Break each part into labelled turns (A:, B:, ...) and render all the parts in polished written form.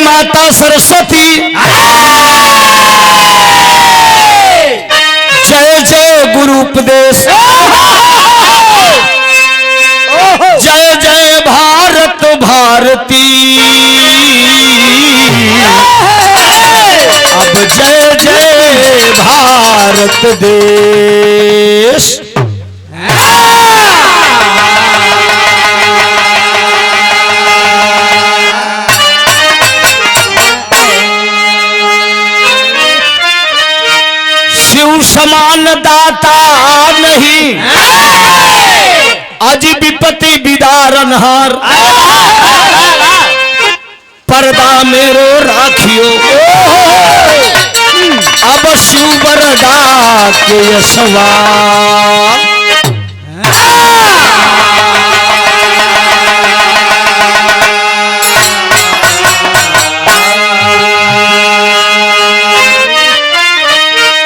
A: माता सरस्वती, जय जय गुरु उपदेश, जय जय भारत भारती, अब जय जय भारत देश। शिव समान दाता नहीं, अजी विपत्ति विदारनहार, पर्दा मेरो राखियो, अब शिव बरदा के यशवा।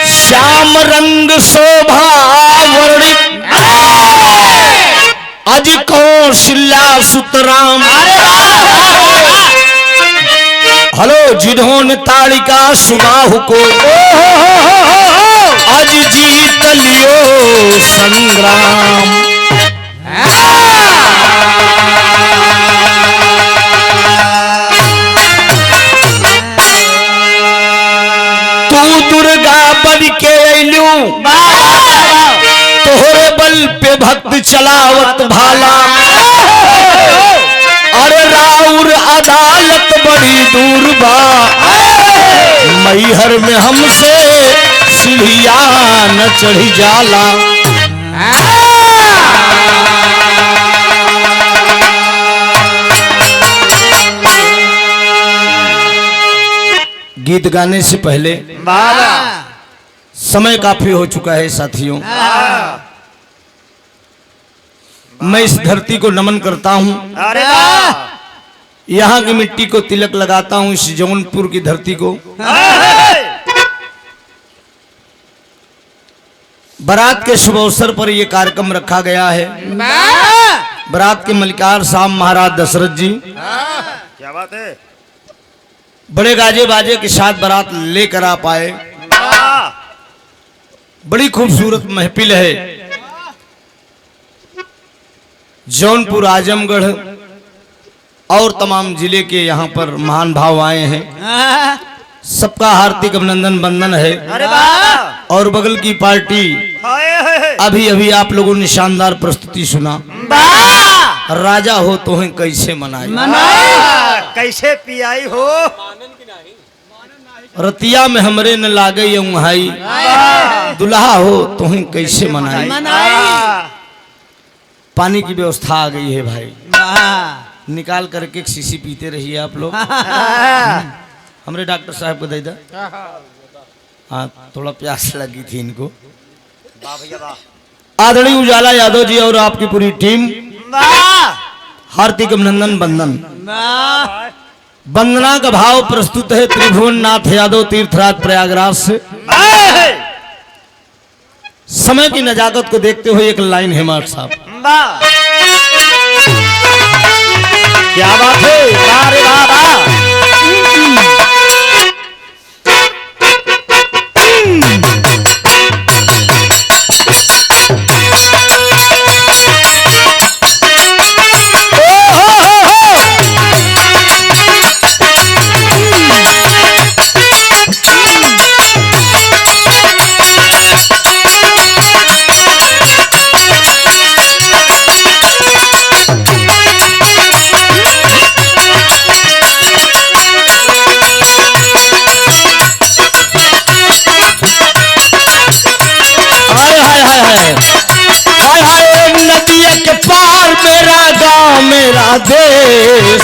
A: श्याम रंग शोभा वर्णित, अज कौशल्या सुतराम, हलो जिन्होंने तालिका सुबाहु को, अज जीत लियो संग्राम। तू दुर्गा बन के अइलू, तोहरे बल पे भक्त चलावत भाला, अरे राउर अदालत बड़ी दूर बा, मैहर में हमसे सीढ़िया न चढ़ी जाला। गीत गाने से पहले समय काफी हो चुका है साथियों, मैं इस धरती को नमन करता हूं, यहाँ की मिट्टी को तिलक लगाता हूं, इस जौनपुर की धरती को। बारात के शुभ अवसर पर यह कार्यक्रम रखा गया है। बारात के मलिकार साहब महाराज दशरथ जी,
B: क्या बात है,
A: बड़े गाजे बाजे के साथ बारात लेकर आ पाए। बड़ी खूबसूरत महफिल है। जौनपुर, आजमगढ़ और तमाम जिले के यहाँ पर महान भाव आए हैं। सबका हार्दिक अभिनंदन वंदन है।
B: अरे वाह।
A: और बगल की पार्टी अभी अभी आप लोगों ने शानदार प्रस्तुति सुना। राजा हो तो है कैसे मनाई,
B: कैसे पियाई हो,
A: रतिया में हमरे न लागे उहाई, दुल्हा हो तो है कैसे मनाई। पानी की व्यवस्था आ गई है भाई, निकाल करके एक शीशी पीते रहिए आप लोग। हमरे डॉक्टर साहब को दे दा। हाँ, थोड़ा प्यास लगी थी इनको। आदरणीय उजाला यादव जी और आपकी पूरी टीम, हार्दिक अभिनंदन वंदन। वंदना का भाव प्रस्तुत है त्रिभुवन नाथ यादव तीर्थराज प्रयागराज से। समय की नजाकत को देखते हुए एक लाइन है मार्ट साहब।
B: क्या बात है, अरे बाबा।
A: नदिया के पार मेरा गांव मेरा देश,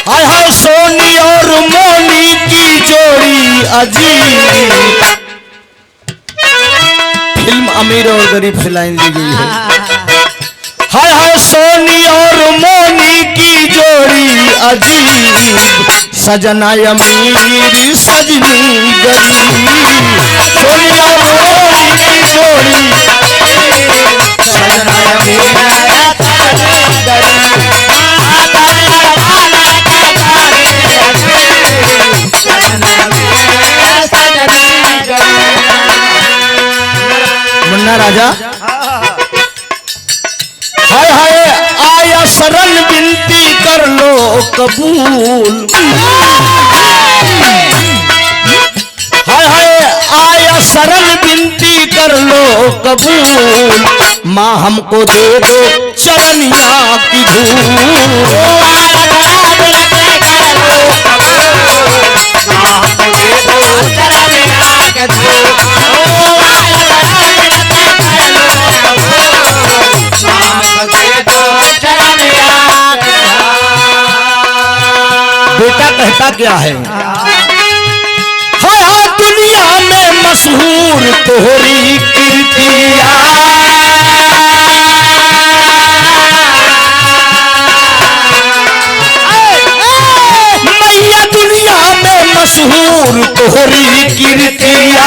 A: हाय हाय सोनी और मोनी की जोड़ी अजीब। फिल्म अमीर और गरीब से लाइन ली गई है। हाय हाय सोनी और मोनी की जोड़ी अजीब, सजना अमीर सजनी गरीब। सोनी और मोनी की जोड़ी सजना अमीर गरीब। राजा। हाय हाय आया शरण विनती कर लो कबूल। हाय हाय आया शरण विनती कर लो कबूल। माँ हमको दे दो चरनिया की धूल। बेटा कहता क्या है? हाँ दुनिया में मशहूर तोहरी कीर्तिया। मैया दुनिया में मशहूर तोहरी कीर्तिया।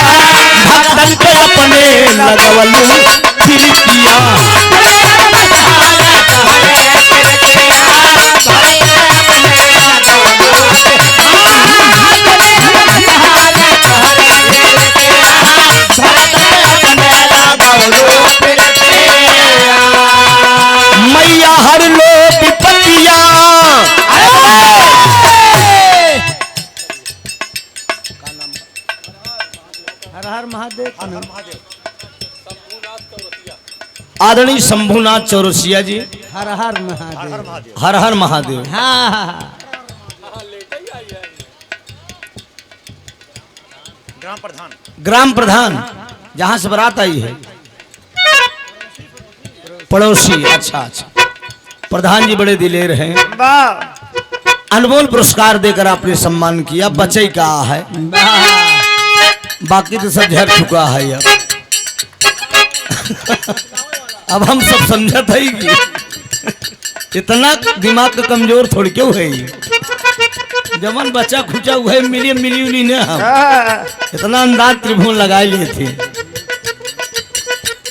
A: भक्तन के अपने लगवलू फिरतिया। मैया हर लो विपत्तियां।
B: हर हर महादेव।
A: आदरणीय शंभुनाथ चौरसिया जी,
B: हर हर महादेव।
A: हर हर महादेव।
B: हाँ
A: ग्राम प्रधान जहां से बारात आई है, पड़ोसी। अच्छा अच्छा, प्रधान जी बड़े दिलेर हैं। अनमोल पुरस्कार देकर आपने सम्मान किया। बचई का है, बाकी तो सब झड़ चुका है। अब हम सब समझत है कि इतना दिमाग का कमजोर थोड़ी क्यों है। जमन बच्चा खुचा हुआ है मिली ने हम इतना अंदाज त्रिभुवन लगाए लिए थे,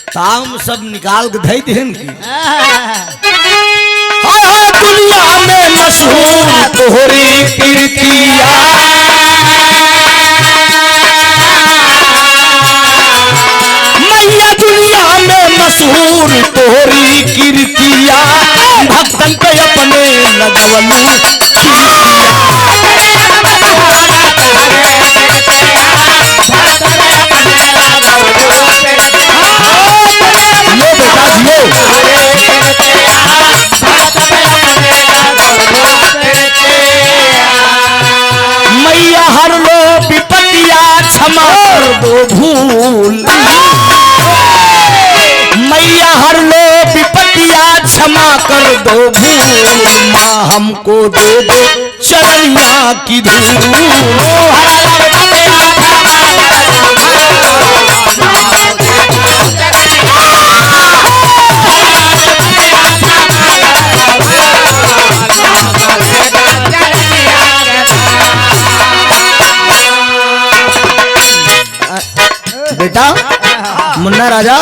A: ताम सब निकाल के धई देन की। हाय दुनिया में मशहूर तोहरी कीर्तिया। मैया दुनिया में मशहूर तोहरी कीर्तिया। भक्तन के अपने लगवलू फिरतिया। लो बेटा लो। मैया हर लो विपत्तिया क्षमा कर दो भूल। मैया हर लो विपत्तिया क्षमा कर दो भूल। माँ हमको दे दो चरनिया की धूल। बेटा मुन्ना राजा,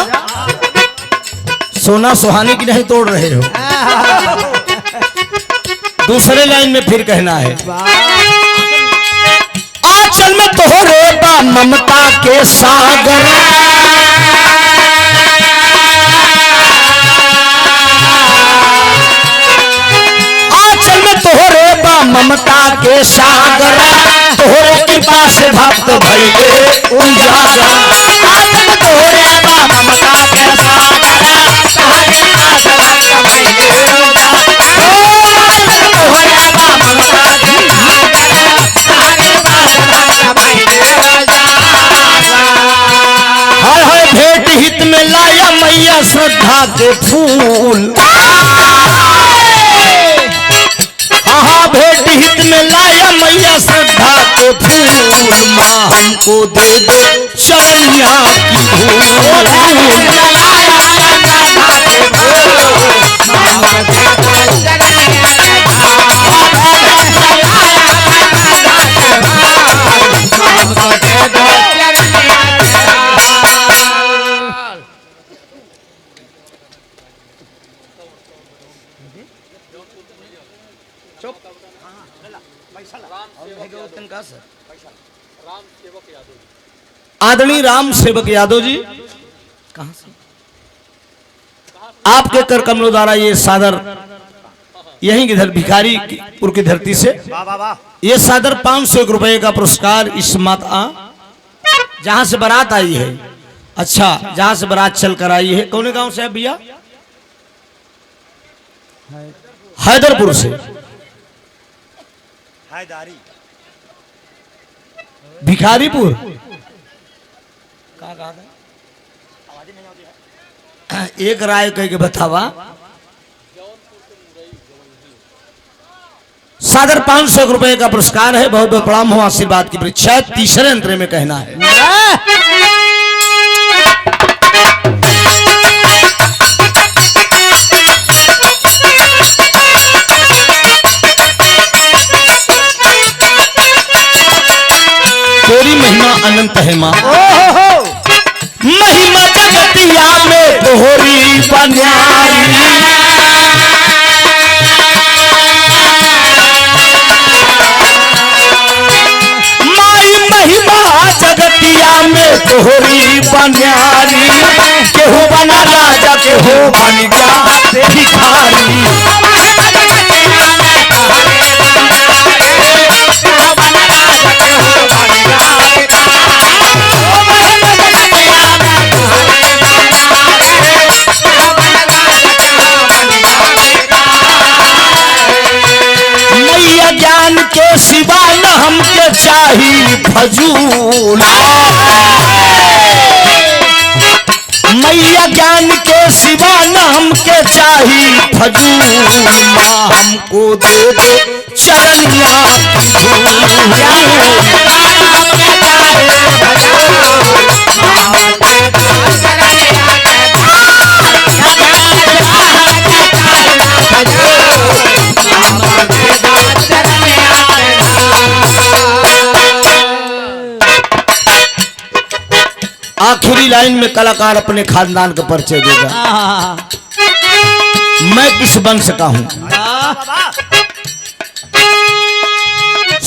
A: सोना सुहानी की नहीं तोड़ रहे हो। दूसरे लाइन में फिर कहना है। आंचल में तोहरे बा ममता के सागर। आंचल में तोहरे बा ममता के सागर। तोहरे कृपा से भक्त भइले उजागर। आंचल में तोहरे बा ममता के सागर। हाय हाय भेंट हित में लाया मैया श्रद्धा के फूल। हाँ भेंट हित में लाया मैया श्रद्धा के फूल। माँ हमको दे दो चरनिया की धूल। आदरणीय राम सेवक यादव जी, कहां से? आपके कर कमलों द्वारा ये सादर यहीं की भिखारीपुर की धरती से
B: वाह वाह वाह।
A: ये सादर 500 रुपए का पुरस्कार इस माता जहां से बारात आई है। अच्छा, जहां से बारात चल कर आई है, कौन गांव से है भैया? हैदरपुर से।
B: हैदारी
A: भिखारीपुर कहा एक राय कह के बतावा। सादर 500 रुपए का पुरस्कार है। बहुत बहुत प्रणाम हो, आशीर्वाद की परीक्षा। तीसरे अंतरे में कहना है तेरी महिमा अनंत है माँ, महिमा जगतिया में तोहरी बन्यारी। माई महिमा जगतिया में तोहरी बन्यारी। केहू बना राजा, केहू बन गया भिखारी। ज्ञान के सिवा न हमके चाही फजूल। मैया ज्ञान के सिवा न हमके चाही फजूल। माँ हमको दे दे चरनिया की धूल। आखिरी लाइन में कलाकार अपने खानदान का परिचय देगा। मैं किस वंश का हूं?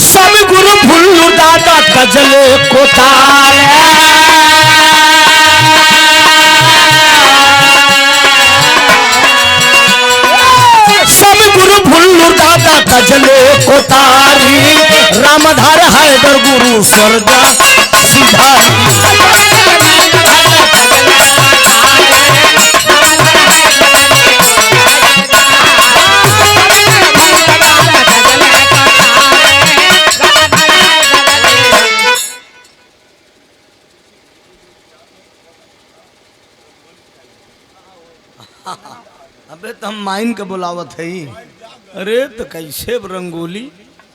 A: सब गुरु भुल्लू दादा कजले कोताल। सब गुरु भुल्लू दादा कजले कोतारी। रामधार हैदर गुरु स्वर्ग सिधारी। अबे तो हम माइन के बुलावत है। अरे तो कैसे रंगोली?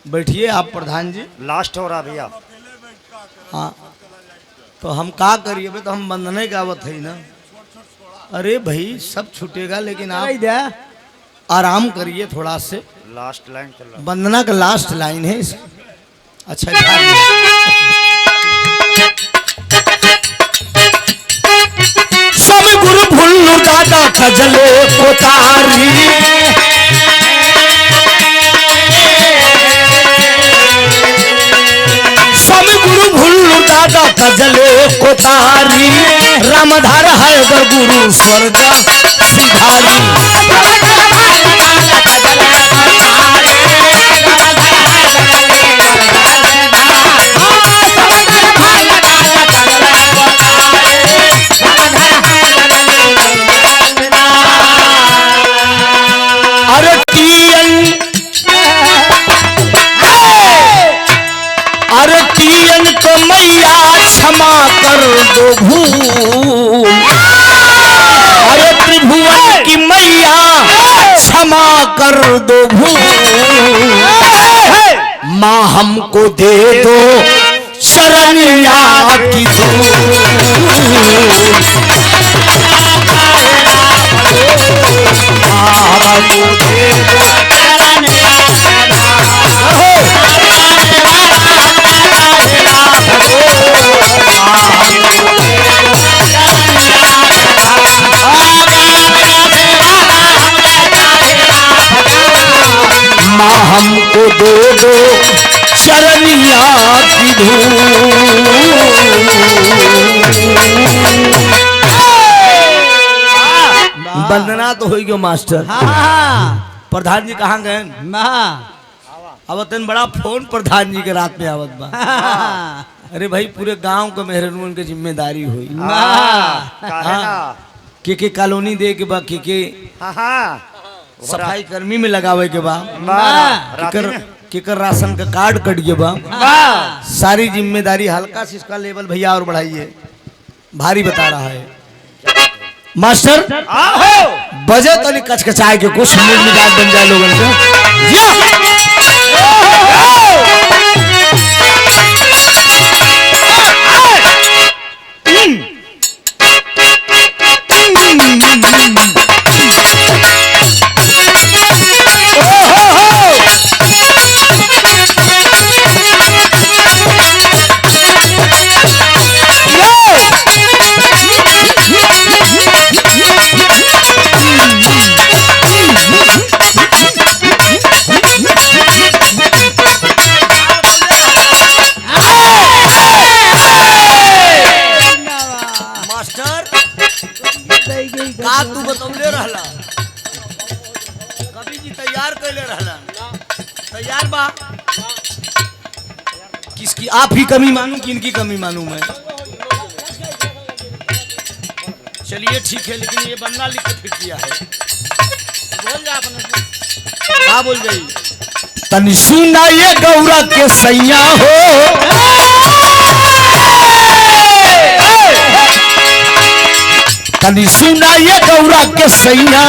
A: बैठिए आप प्रधान जी।
B: लास्ट हो रहा भैया।
A: हाँ तो हम का करिए? तो हम बंधने का आवत है ना। अरे भाई सब छूटेगा, लेकिन आप आराम करिए थोड़ा से।
B: लास्ट लाइन चल रहा।
A: वंदना का लास्ट लाइन है। अच्छा सब गुरु भुल्लू दादा कजले कोतारी। सब गुरु भुल्लू दादा कजले कोतारी। रामधार हैदर गुरु स्वर्ग सिधारी। अरटियन को मैया क्षमा कर दो भूल। अरे त्रिभुवन की मैया क्षमा कर दो भूल। माँ हमको दे दो शरणिया की धूल। माँ हमको दे दो शरणिया की धूल। वंदना तो हो गयो मास्टर। प्रधान जी कहाँ गए? अब तन बड़ा फोन प्रधान जी के रात में आवत बा। अरे भाई पूरे गांव के मेहरनून के जिम्मेदारी हुई। के कॉलोनी दे के बा, के सफाई कर्मी में लगावे के बा, केकर राशन का कार्ड कट गया बा। सारी जिम्मेदारी हल्का से इसका लेवल भैया और बढ़ाइए, भारी बता रहा है मास्टर। बजट और कचकचाए के कुछ मूड मिजाज बन जाए लोगों से। तू बतौले रहला कभी जी तैयार कैले रहला, तैयार बा। किसकी आप ही कमी मानूं कि इनकी कमी मानूं मैं? चलिए ठीक है, लेकिन ये बन्ना लिख के फिट किया है। बोल जा अपना, हाँ बोल जाइए। तनी सुना ये गौरा के सैया हो, तनी सुना ये गौरा के सैया,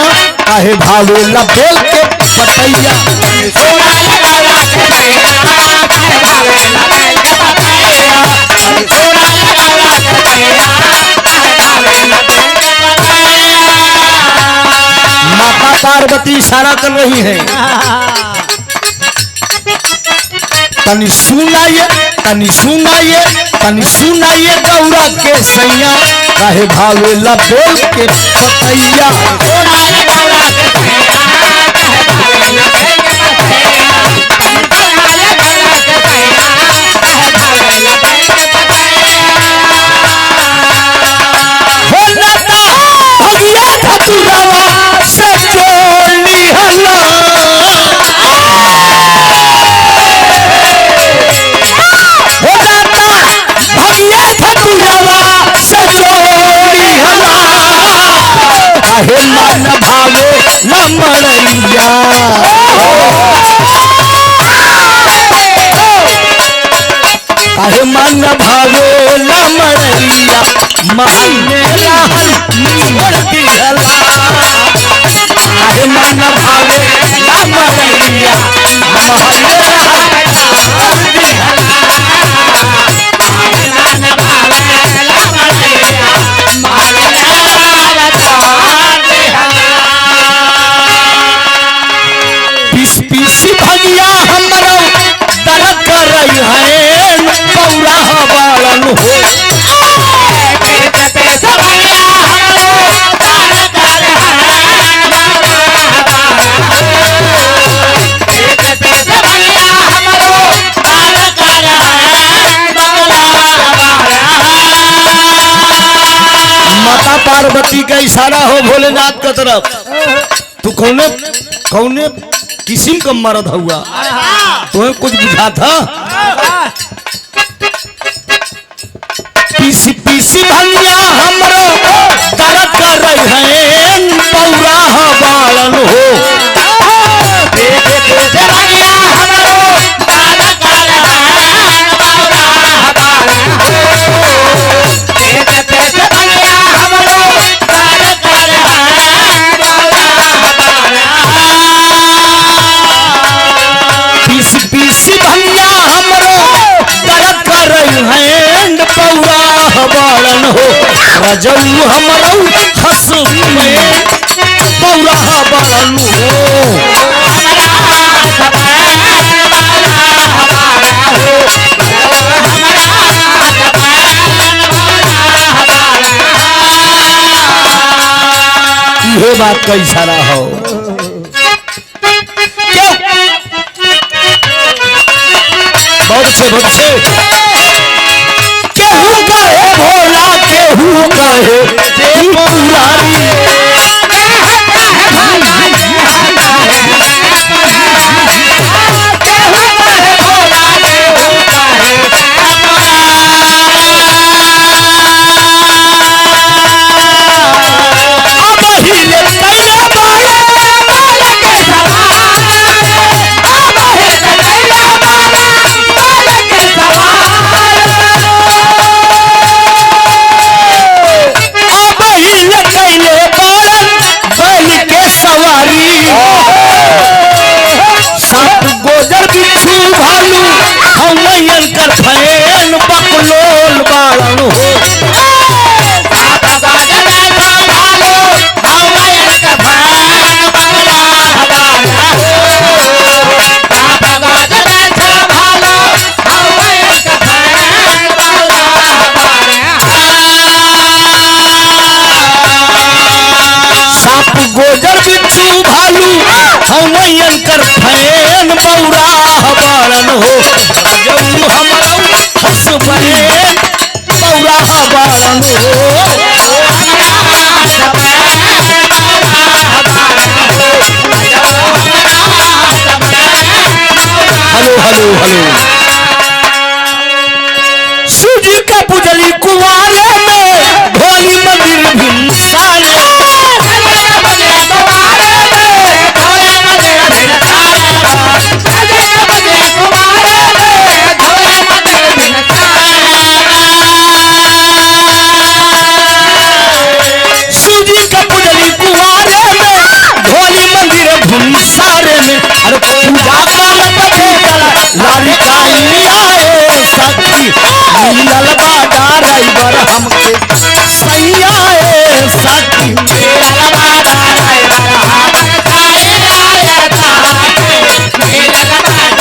A: काहे भावे ला बोल के बतैया। माता पार्वती इशारा कर रही है। तनी सुना ये, तनी सुना ये, तनी सुना ये गौरा के सैया, काहे भावे ला बोल के बतैया। मन भावे लमड़ैया, काहे मन भावे लमड़ैया, माने छोड़ दिहला। काहे मन भावे लमड़ैया, भगिया हमरो दर्द कर रही है, पौरा बालन हो। माता पार्वती का इशारा हो भोलेनाथ का तरफ। तू कौने कौने किस्म का मर्द हुआ, तुम्हें कुछ बुझा था? पीसी पीसी भंगिया हमरो दर्द कर रही है, पौरा बालन हो। पीसी भैया हमरो दर्द कर रही हैं, पौरा बालन हो। रजऊ हमरो हंस में पौरा बालन हो। ये बात का इशारा हो। बहुत अच्छे, बहुत अच्छे। केहू कहे भोला, केहू कहे त्रिपुरारी। मैयन कर फैन बकलोल बाड़न हो साप गोजर बिच्छू भालू मैयन कर फैन बौरा बाड़न हो जऊ हमरा हंस बने बौरा बाड़न हो हेलो हेलो हेलो सूजी का पुजली कुआरे में भोली मंदिर भिनसारे सूजी का पुजली कुआरे में भोली मंदिर भिनसारे में अरे पूजा लाली काई आए सखी मिलल बाडा ड्राइवर हमके सही आए सखी मिलल बाडा ड्राइवर हमके मिलल बाडा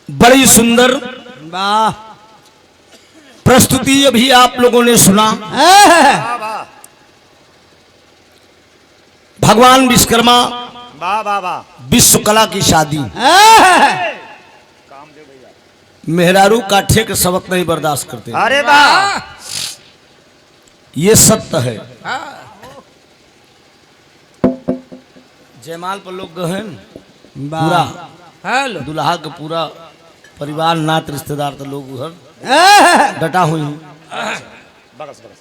A: बड़ी सुंदर
B: वाह
A: प्रस्तुति अभी आप लोगों ने सुना। भगवान विश्वकर्मा
B: वाह वाह वाह
A: विश्व कला की शादी मेहरारू काठे के सबक नहीं बर्दाश्त करते।
B: अरे वाह
A: ये सत्य है। जयमाल पर लोग गए पूरा दुल्हा के पूरा परिवार नात रिश्तेदार तो लोग उधर डटा हुई
B: बरस बरस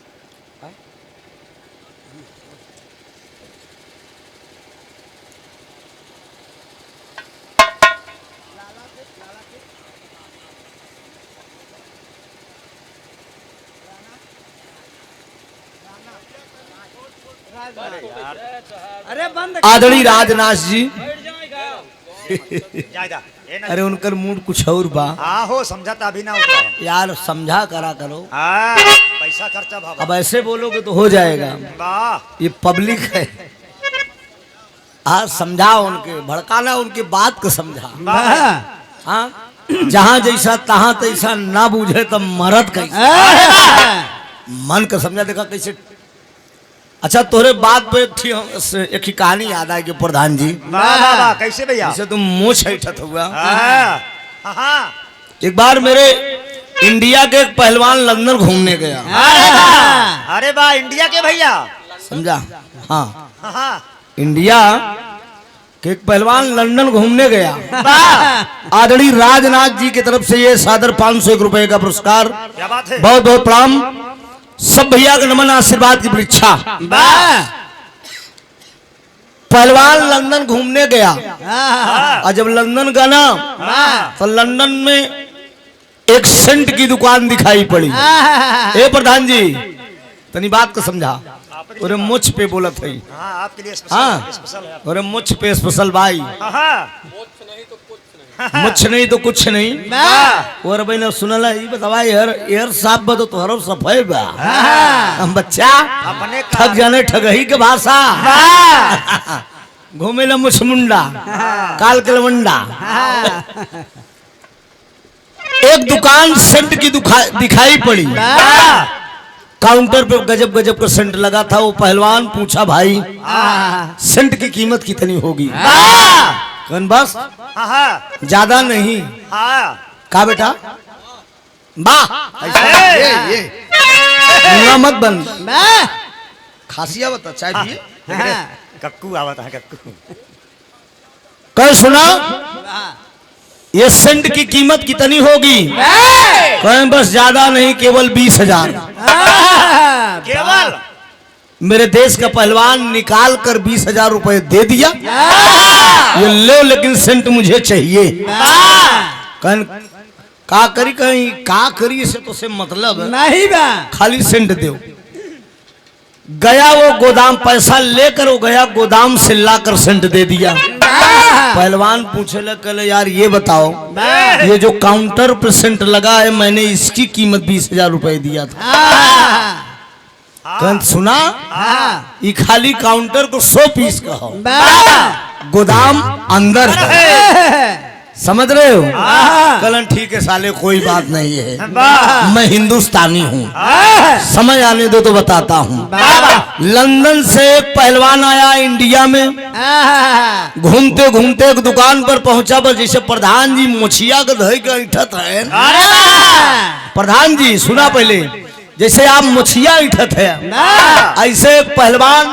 C: अरे बंद
A: आदरणीय राजनाथ जी
B: जायदा
A: अरे उनकर मूड कुछ और बा।
B: हो समझाता अभी ना उतरा
A: यार समझा करा करो।
B: पैसा खर्चा भाव
A: अब ऐसे बोलोगे तो हो जाएगा।
B: वाह
A: ये पब्लिक है। आज समझाओ उनके भड़काना उनकी बात को समझा। हाँ जहाँ जैसा तहाँ तैसा ना बूझे तब मरद कैसे मन का समझा देखा कैसे। अच्छा तोरे बात पे एक ही कहानी याद आई कि प्रधान जी
B: वाह वाह वाह कैसे भैया
A: जैसे तुम मोछ ऐठत हुआ।
B: हाँ
A: एक बार मेरे इंडिया के एक पहलवान लंदन घूमने गया।
B: अरे वाह इंडिया के भैया
A: समझा। हाँ
B: हाँ
A: इंडिया के एक पहलवान लंदन घूमने गया। आदरणीय राजनाथ जी की तरफ से ये सादर 501 रुपए का पुरस्कार।
B: क्या बात है
A: बहुत बहुत प्रणाम। सब भैया का नमन आशीर्वाद की परीक्षा। पहलवान लंदन घूमने गया और जब लंदन गया ना तो लंदन में एक सेंट की दुकान दिखाई पड़ी। ए प्रधान जी तनी बात को समझा। और मुझ पे बोला था
B: आपके लिए
A: हाँ
B: स्पेशल है
A: और मुझ पे स्पेशल भाई मुझ नहीं तो कुछ नहीं। और भाई ने सुनला ये बतावा यार साफ बतो तोहरो सफाई बा हम बच्चा
B: अपने
A: ठग जाने ठगही के भाषा घूमेला मुछमुंडा काल के लवंडा। एक दुकान सेंट की दिखाई पड़ी। काउंटर पे गजब गजब का सेंट लगा था। वो पहलवान पूछा भाई सेंट की कीमत कितनी होगी। कौन बस ज्यादा नहीं। का बेटा ये मत बन खासिया बता चाय पिए
B: कक्कू आवत है कक्कू
A: कल सुना ये सेंट की कीमत कितनी होगी? कहें बस ज्यादा नहीं, केवल 20,000।
B: केवल
A: मेरे देश का पहलवान निकाल कर 20,000 रुपए दे दिया। ये लो, लेकिन सेंट मुझे चाहिए। कहें का करी, कहीं का करी से तो से मतलब
C: नहीं बा।
A: खाली सेंट दो। गया वो गोदाम, पैसा लेकर वो गया गोदाम से लाकर सेंट दे दिया। पहलवान पूछे लगे, कहले यार ये बताओ, ये जो काउंटर पर सेंट लगा है, मैंने इसकी कीमत 20,000 रुपए दिया था। कहन सुना, ये खाली काउंटर को 100 पीस का हो, गोदाम अंदर है, समझ रहे हो? कलन ठीक है साले, कोई बात नहीं है, मैं हिंदुस्तानी हूँ, समय आने दो तो बताता हूँ। लंदन से एक पहलवान आया इंडिया में, घूमते घूमते एक दुकान पर पहुंचा, बस जैसे प्रधान जी मोछिया का धई का इठत है। प्रधान जी सुना पहले, जैसे आप मोछिया इठत है, ऐसे एक पहलवान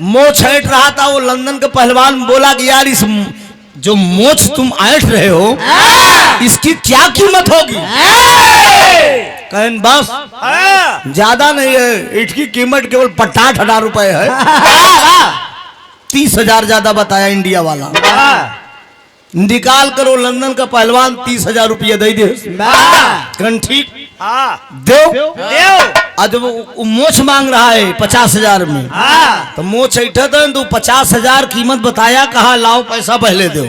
A: मोछ ऐंठ रहा था। वो लंदन के पहलवान बोला कि यार इस जो मोछ तुम ऐंठ रहे हो, इसकी क्या कीमत होगी? कहन बस ज्यादा नहीं है, इसकी कीमत केवल 65,000 रुपए है। 30,000 ज्यादा बताया इंडिया वाला। निकाल कर वो लंदन का पहलवान 30,000 रुपया दे दे। कहन ठीक दो। आज वो मोछ मांग रहा है 50,000 में, तो मोछ ऐठा था तो 50,000 कीमत बताया, कहा लाओ पैसा पहले दो।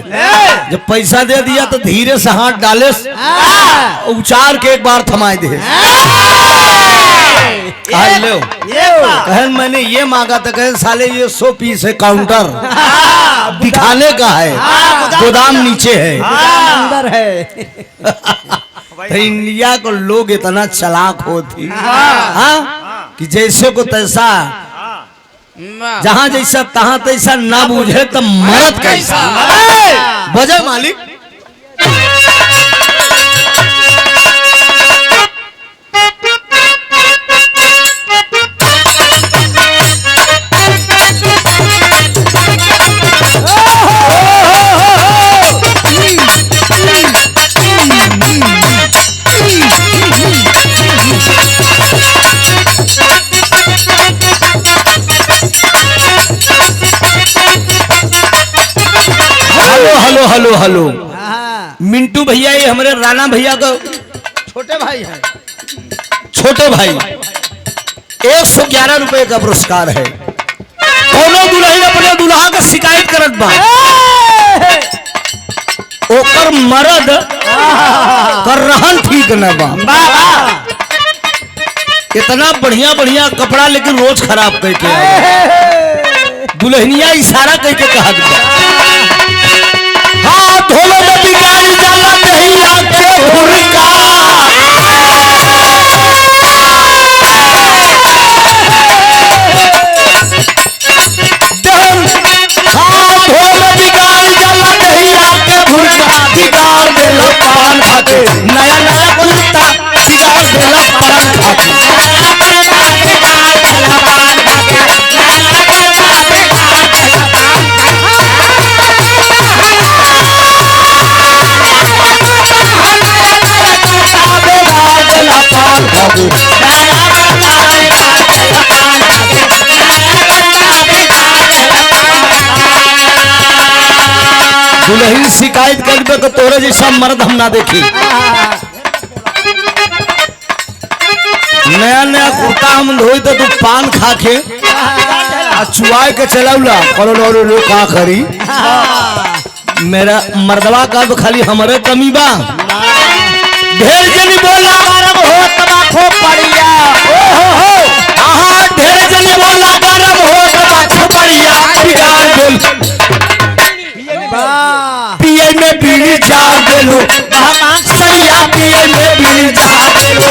A: जब पैसा दे दिया तो धीरे से हाथ डाले, उचार के एक बार थमाए दे। लो कहन मैंने ये मांगा था, कहन साले ये 100 पीस है, काउंटर दिखाने का है, गोदाम नीचे है,
C: अंदर है।
A: तो इंडिया को लोग इतना चालाक होती कि जैसे को तैसा, जहां जैसा तहां तैसा, ना बूझे तो मरद कैसा। बजा मालिक। हेलो हेलो हेलो, मिंटू भैया ये हमारे राणा भैया का छोटे भाई है, छोटे भाई। 111 रुपए का पुरस्कार है। दोनों दुल्हन अपने दुल्हा का शिकायत करत बा, ओकर मर्द कर रहन ठीक न बा। इतना बढ़िया बढ़िया कपड़ा लेकिन रोज खराब करके दुल्हनिया इशारा करके कहत बा, हाँ धोलो में बिगाड़ जाला दहिया के हुरका। हाँ धोलो में बिगाड़ जाला दहिया के हुरका, बिगाड़ देला पान खाके, नया नया कुर्ता बिगाड़ देला पान खाके। दुल्हन शिकायत करबे को तोरे जैसा मर्द हम ना देखी। नया नया कुर्ता हम धोई तो तू पान खा के चुआए के चलाउला करो का करी। मेरा मर्दवा का तो खाली हमारे कमी बा। ढेर जनी बोला गरम हो तबाखो पड़िया, ढेर जनी बोला गरम हो तबाखो पड़िया, बिगाड़ दिल पिए में बीड़ी चार देलो, सैया पिए में बीड़ी चार देलो,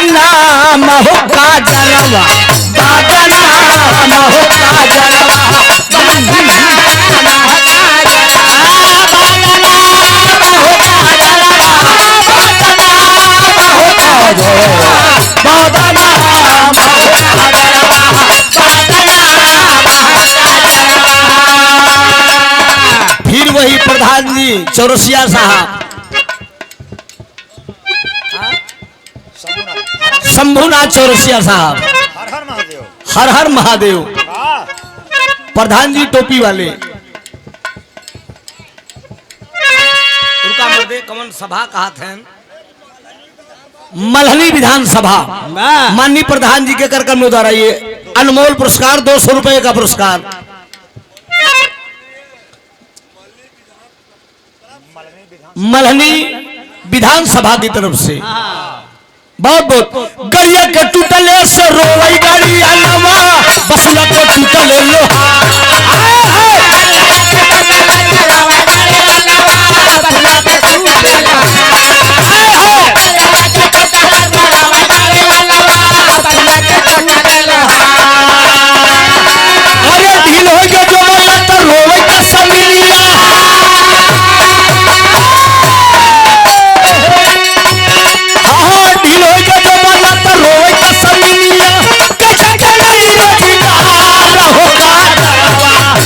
A: नाम हो का जन्म जलवा बाजना हो काजलवा फिर वही प्रधान जी चौरसिया साहब शंभुनाथ चौरसिया साहब
B: हर हर महादेव।
A: हर हर महादेव
B: वाह
A: प्रधान जी टोपी वाले उनका मर्दे कमन सभा कहा थे मल्हनी विधानसभा माननीय प्रधान जी के कार्यक्रम द्वारा ये अनमोल पुरस्कार 200 रुपए का पुरस्कार मल्हनी विधानसभा की तरफ से बहुत बहुत गैया के टूटले से रोवई गाड़ी आलवा बसुआ के टूटले लोहा अरे ढील हो गया जो बोला तो रोवई का समिलिया ढील हो गया जो बोला तो रोवई का समिलिया कैसे चलाई रोजगार होगा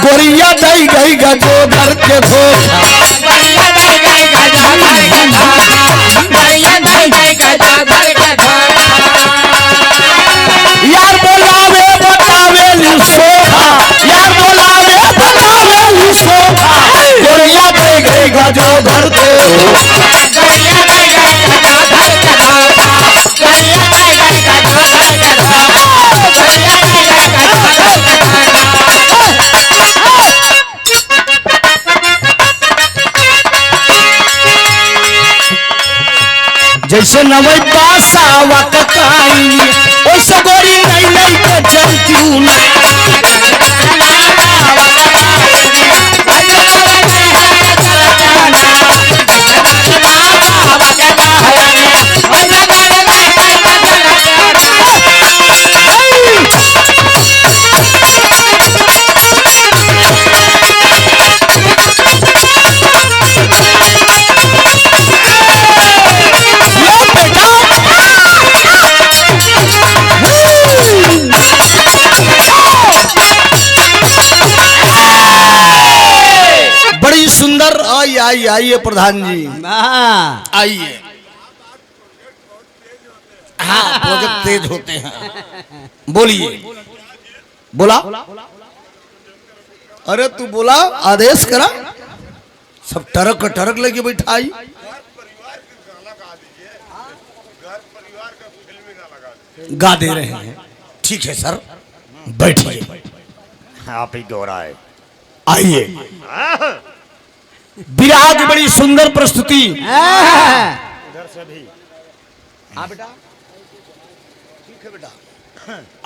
A: गोरिया दई गई गजो घर के धोखा यार बोलावे बतावे सोखा यार बोलावे बतावे सोखा गोरिया दई गई गजो घर के जैसे नवई पासावा ककाई ओसे गोरी नहीं नहीं के चलती ना बड़ी सुंदर आइए आइए आइए प्रधान जी आइए हाँ प्रोजेक्ट तेज होते हैं बोलिए बोला अरे तू बोला आदेश करा सब टरक लेके बैठाई गा दे रहे हैं ठीक है सर बैठिए
B: आप ही दोहराए
A: आइए विराह की बड़ी सुंदर प्रस्तुति
B: इधर से भी
A: हाँ बेटा ठीक है बेटा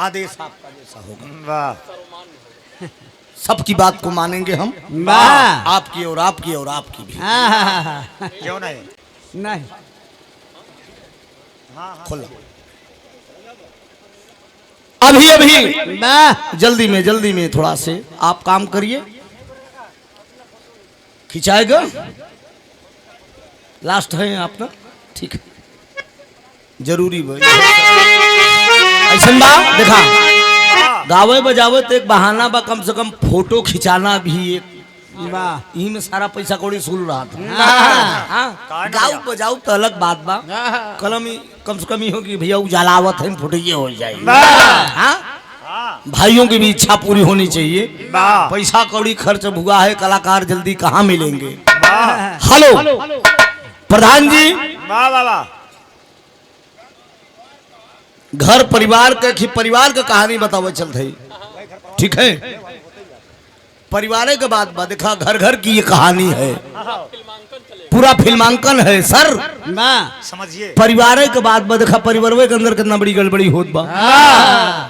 A: आदेश आपका जैसा होगा
B: वाह
A: सबकी बात को मानेंगे हम
C: वाह
A: आपकी और आपकी और आपकी भी
B: क्यों नहीं
C: नहीं
A: खोला अभी अभी
C: वाह
A: जल्दी में थोड़ा से आप काम करिए खिंचाएगा लास्ट है आप ना ठीक है जरूरी भाई ऐसा बा देखा गावे बजावे तो एक बहाना बा कम से कम फोटो खिंचाना भी एक
C: वाह
A: यही में सारा पैसा कौड़ी सुल रहा था
C: हाँ।
A: गाँव बजाऊ तो अलग बात बा कलम कम से कम ही हो कि भैया उजालावत है फोटो ये हो जाएगी हाँ भाइयों की भी इच्छा पूरी होनी चाहिए पैसा कौड़ी खर्च हुआ है कलाकार जल्दी कहाँ मिलेंगे हेलो प्रधान जी
B: वाह वाह वाह
A: घर परिवार के परिवार का कहानी बतावे चलते ठीक है परिवार के बाद देखा घर घर की ये कहानी है पूरा फिल्मांकन है सर।
C: वाह
B: समझिए
A: परिवार के बाद देखा परिवार के अंदर कितना बड़ी गड़बड़ी होत बा।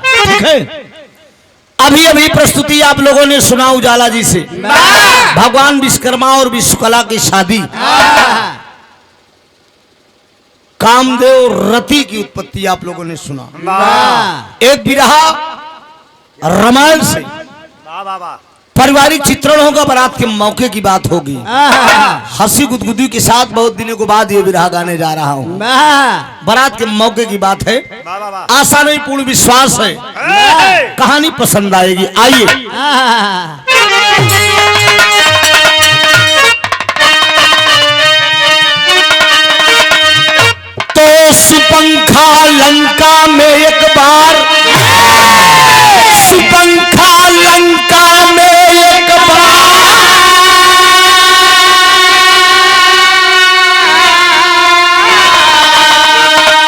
A: ठीक है, अभी अभी प्रस्तुति आप लोगों ने सुना उजाला जी से, भगवान विश्वकर्मा और विश्वकला की शादी, कामदेव रति की उत्पत्ति आप लोगों ने सुना। एक बिरहा रामायण से
B: वाह वाह वाह
A: पारिवारिक चित्रण होगा, बारात के मौके की बात होगी, हंसी गुदगुदी के साथ बहुत दिनों के बाद ये बिरहा गाने जा रहा हूँ। बारात के मौके की बात है,
B: वाह वाह वाह
A: आशा नहीं पूर्ण विश्वास है कहानी पसंद आएगी। आइए तो सुपंखा लंका में एक बार, सुपंखा लंका में एक बार,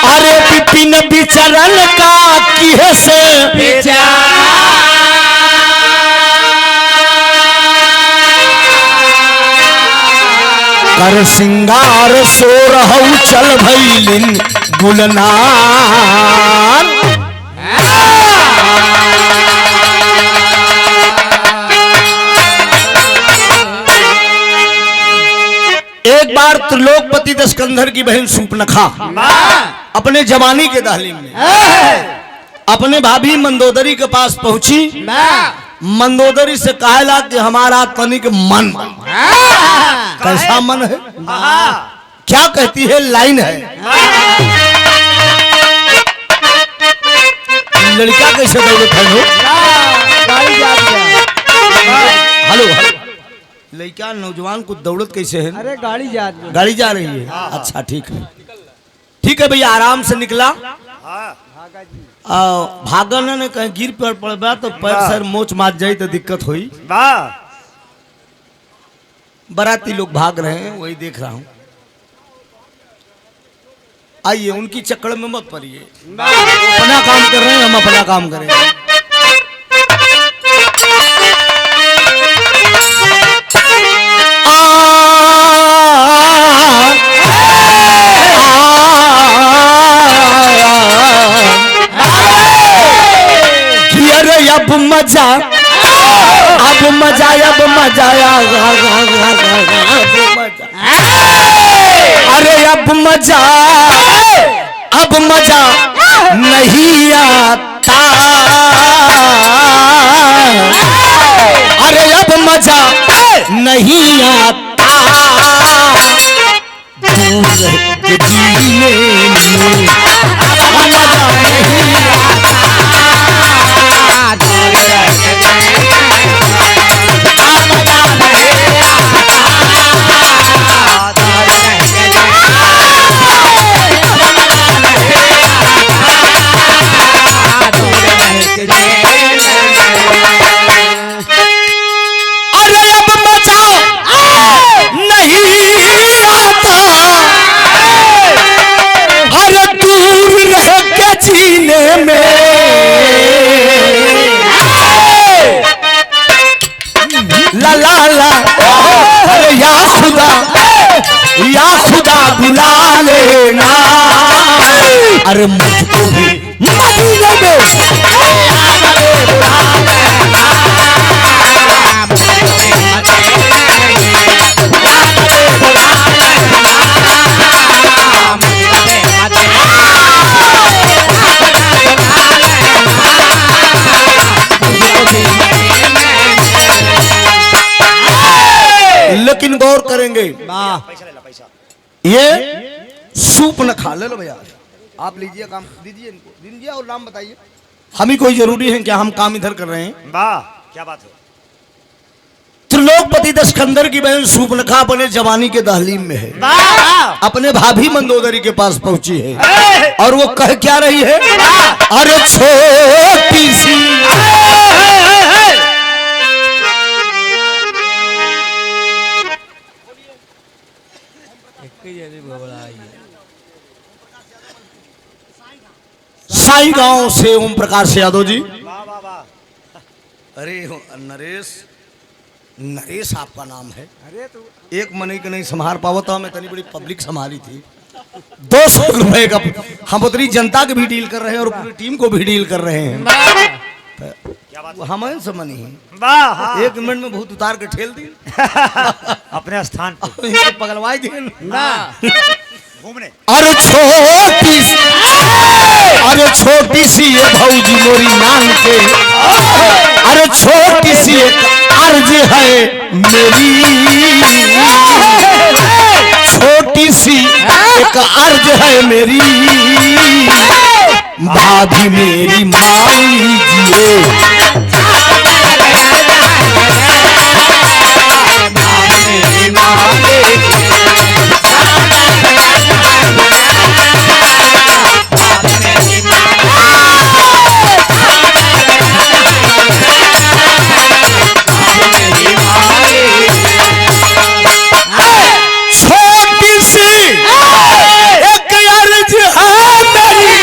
A: अरे विपिन विचरण का किहे से कर सिंगार सो रहु चल भैलिन गुलनार। एक बार त्रिलोकपति दशकंधर की बहन सूपनखा अपने जवानी के दहलीम में अपने भाभी मंदोदरी के पास पहुंची। मंदोदरी से कहला कि हमारा तनिक मन, कैसा मन है, क्या कहती है, लाइन है, लड़का कैसे दौड़त है हो? हेलो, लड़का नौजवान को दौड़त कैसे है?
C: अरे गाड़ी
A: जा रही है। अच्छा ठीक है, ठीक है भैया, आराम से निकला। भागन ने कहीं गिर पर पड़ा तो पैर सर मोच मार जाए तो दिक्कत हुई। बाराती लोग भाग रहे हैं, वही देख रहा हूं। आइए, उनकी चक्कर में मत पड़िए, अपना काम कर रहे हैं, हम अपना काम करेंगे। अब मजा, अब मजा, अब मजा, अरे अब मजा, अब मजा नहीं आता, अरे अब मजा नहीं आता, दूर के जीने में मजा नहीं आता। अरे अब मजा नहीं आता, अरे दूर रह के जीने में ला ला ला, अरे या खुदा बुला लेना, अरे मुझको भी मदीने में लेकिन गौर करेंगे, ये सूप न खा ले लो भैया, आप लीजिए, काम दीजिए, इनको दीजिए और नाम बताइए। हमें कोई जरूरी है क्या, हम काम इधर कर रहे हैं।
B: वाह क्या बात है।
A: त्रिलोकपति दशकंधर की बहन सूपनखा अपने जवानी के दहलीम में है, अपने भाभी मंदोदरी के पास पहुंची है, और वो कह क्या रही है, अरे छोटी सी साई गांव से ओम प्रकाश यादव जी।
B: वाह वाह वाह
A: अरे नरेश, नरेश आपका नाम है।
C: अरे तू
A: एक मनी के नहीं संभाल पावता, मैं तनी बड़ी पब्लिक संभाली थी। 200 रुपए का हम उतनी जनता के भी डील कर रहे हैं और पूरी टीम को भी डील कर रहे हैं।
B: क्या बात
A: वो हमारे समझ है।
B: वाह हाँ।
A: 1 मिनट में बहुत उतार के ठेल दी।
B: अपने स्थान पे
A: इनके पगलवाई दी
C: ना
B: घूमने।
A: अरे छोटी सी ये भौजी मोरी नान के, अरे छोटी सी एक अर्ज है मेरी, छोटी सी एक अर्ज है मेरी, भाभी मेरी मान लीजिए। छोटी सी एक अर्ज है मेरी,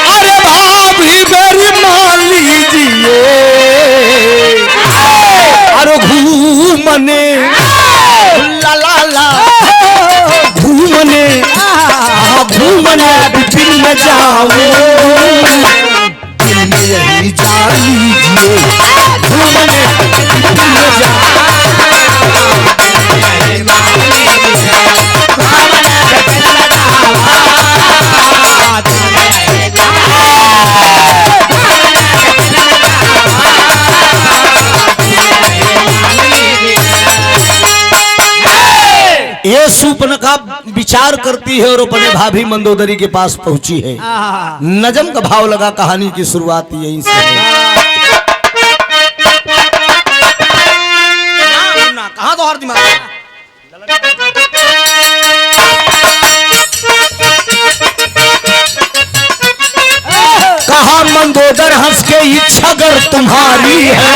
A: अरे भाभी मेरी मान लीजिए। अरे घूमने ला ला ला घूमने बिपिन में जाऊं, दिल में यही जान लीजिए। घूमने बिपिन में जाऊं, ये सूर्पनखा विचार करती है और अपने भाभी मंदोदरी के पास पहुंची है। नजम का भाव लगा, कहानी की शुरुआत यहीं से है। कहाँ तो हर दिमाग कहा मंदोदर हंस के इच्छा अगर तुम्हारी है,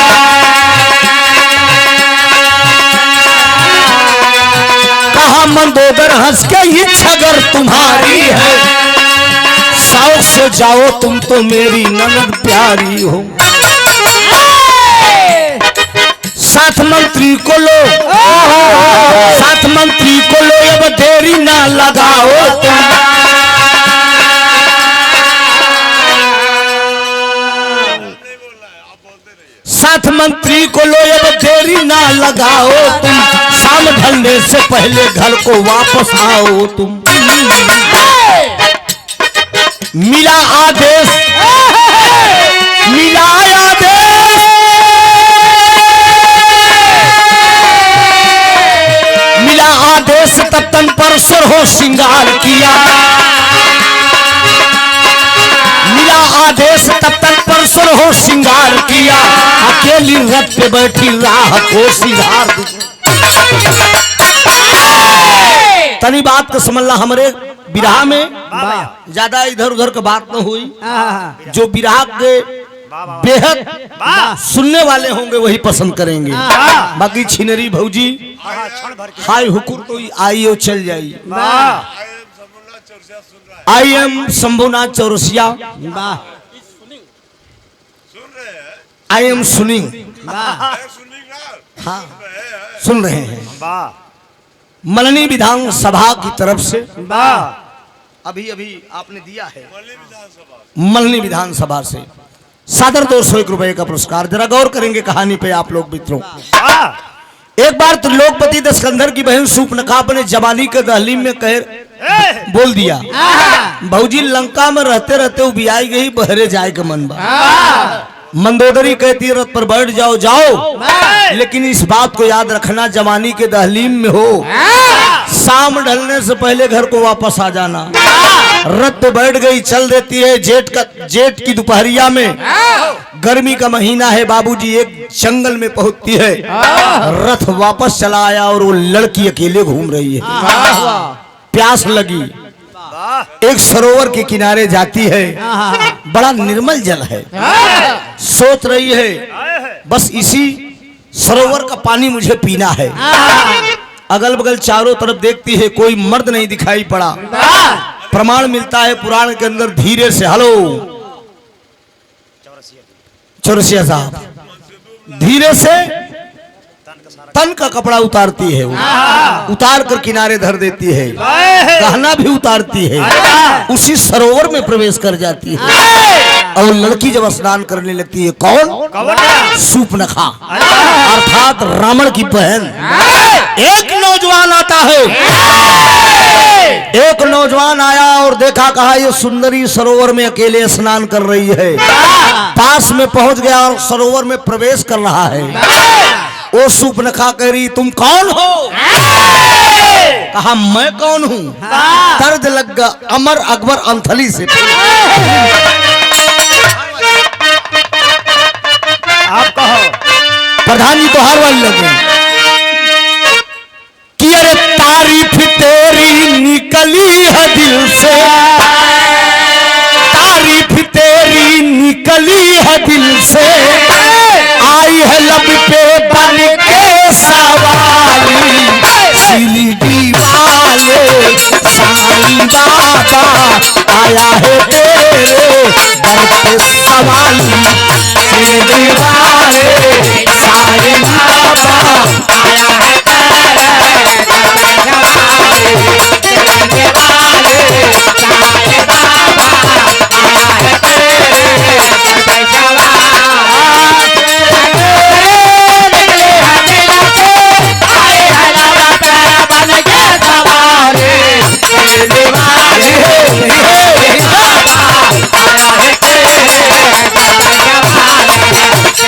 A: कहा मंदोदर हंस के इच्छा अगर तुम्हारी है, शौक से जाओ तुम तो मेरी ननद प्यारी हो। साथ मंत्री को लो, साथ मंत्री को लो, अब देरी ना लगाओ तुम। साथ मंत्री को लो, अब देरी ना लगाओ तुम। शाम ढलने से पहले घर को वापस आओ तुम। मिला आदेश, मिला आदेश, मिला आदेश, तब तन पर सुर हो श्रृंगार किया। मिला आदेश तब तक पर सुर हो श्रृंगार किया। अकेली रथ पे बैठी राह को सिंगार दी। तनी बात को समझ ला, हमारे बिरहा में ज्यादा इधर उधर की बात न हुई। जो बिरहा के बेहद सुनने वाले होंगे वही पसंद करेंगे। बाकी छिनरी भौजी हाय हुकुर कोई आई और चल जाई। I am Shambhunath Chaurasia, I am सुनिंग। हाँ सुन रहे हैं। मलनी विधान सभा की तरफ से अभी अभी आपने दिया है मलनी विधान सभा से सादर 201 रुपए का पुरस्कार। जरा गौर करेंगे कहानी पे आप लोग मित्रों। एक बार त्रिलोकपति दशकंधर की बहन सूर्पनखा अपने जवानी के दहलीम में कह बोल दिया, भौजी लंका में रहते रहते उबियाई गई, बहरे जाए के मन बा। मंदोदरी कहती रथ पर बैठ जाओ जाओ, लेकिन इस बात को याद रखना जवानी के दहलीम में हो, शाम ढलने से पहले घर को वापस आ जाना। रथ पे बैठ गई, चल देती है। जेठ की दोपहरिया में, गर्मी का महीना है बाबूजी, एक जंगल में पहुंचती है। रथ वापस चला आया और वो लड़की अकेले घूम रही है। प्यास लगी, एक सरोवर के किनारे जाती है। बड़ा निर्मल जल है। सोच रही है बस इसी सरोवर का पानी मुझे पीना है। अगल बगल चारों तरफ देखती है, कोई मर्द नहीं दिखाई पड़ा। प्रमाण मिलता है पुराण के अंदर, धीरे से हेलो चौरसिया साहब धीरे से तन का कपड़ा उतारती है, वो उतार कर किनारे धर देती है, गहना भी उतारती है, उसी सरोवर में प्रवेश कर जाती है। और लड़की जब स्नान करने लगती है, कौन? सूपनखा अर्थात रावण की बहन। एक नौजवान आता है, एक नौजवान आया और देखा, कहा ये सुंदरी सरोवर में अकेले स्नान कर रही है। पास में पहुंच गया और सरोवर में प्रवेश कर रहा है। वो सूपनखा कह रही, तुम कौन हो? कहा मैं कौन हूँ? दर्द लग गया अमर अकबर अंथली से।
B: आप कहो।
A: प्रधान जी तो हार वाली लगे कि अरे तारीफ तेरी निकली है दिल से, तारीफ तेरी निकली है दिल से, आई है लब पे बन के सवाली, सीढ़ी वाले साईं बाबा आया है तेरे दर पे सवाली, सीढ़ी वाले साईं बाबा आया है तेरे दर पे सवाली, सीढ़ी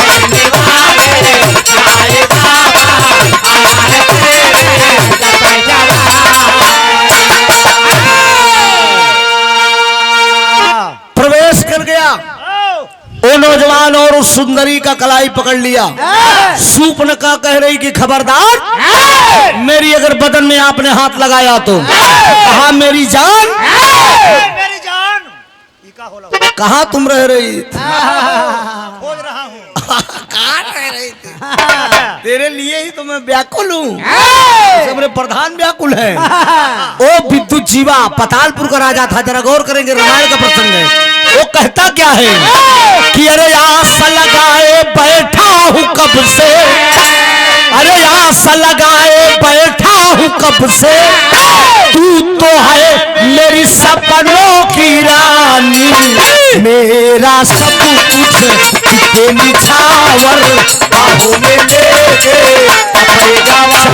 A: वाले साईं बाबा आया है तेरे दर पे सवाली। प्रवेश कर गया वो नौजवान और उस सुंदरी का कलाई पकड़ लिया। सूपनखा कह रही कि खबरदार, मेरी अगर बदन में आपने हाथ लगाया तो। कहा मेरी जान,
B: मेरी जान,
A: कहाँ तुम रह रही थी?
B: खोज रहा हूँ।
A: कहाँ रह रही थी? तेरे लिए ही तो मैं व्याकुल हूँ, मेरे प्रधान व्याकुल है। ओ विद्युत जीवा पतालपुर का राजा था, जरा गौर करेंगे, रामायण का प्रसंग है। वो कहता क्या है कि अरे आस लगाए बैठा हूँ कब से, अरे आस लगाए बैठा हूँ कब से, तू तो है मेरी सपनों की रानी, मेरा सब कुछ के निछावर बाहों में लेके अपने गवार।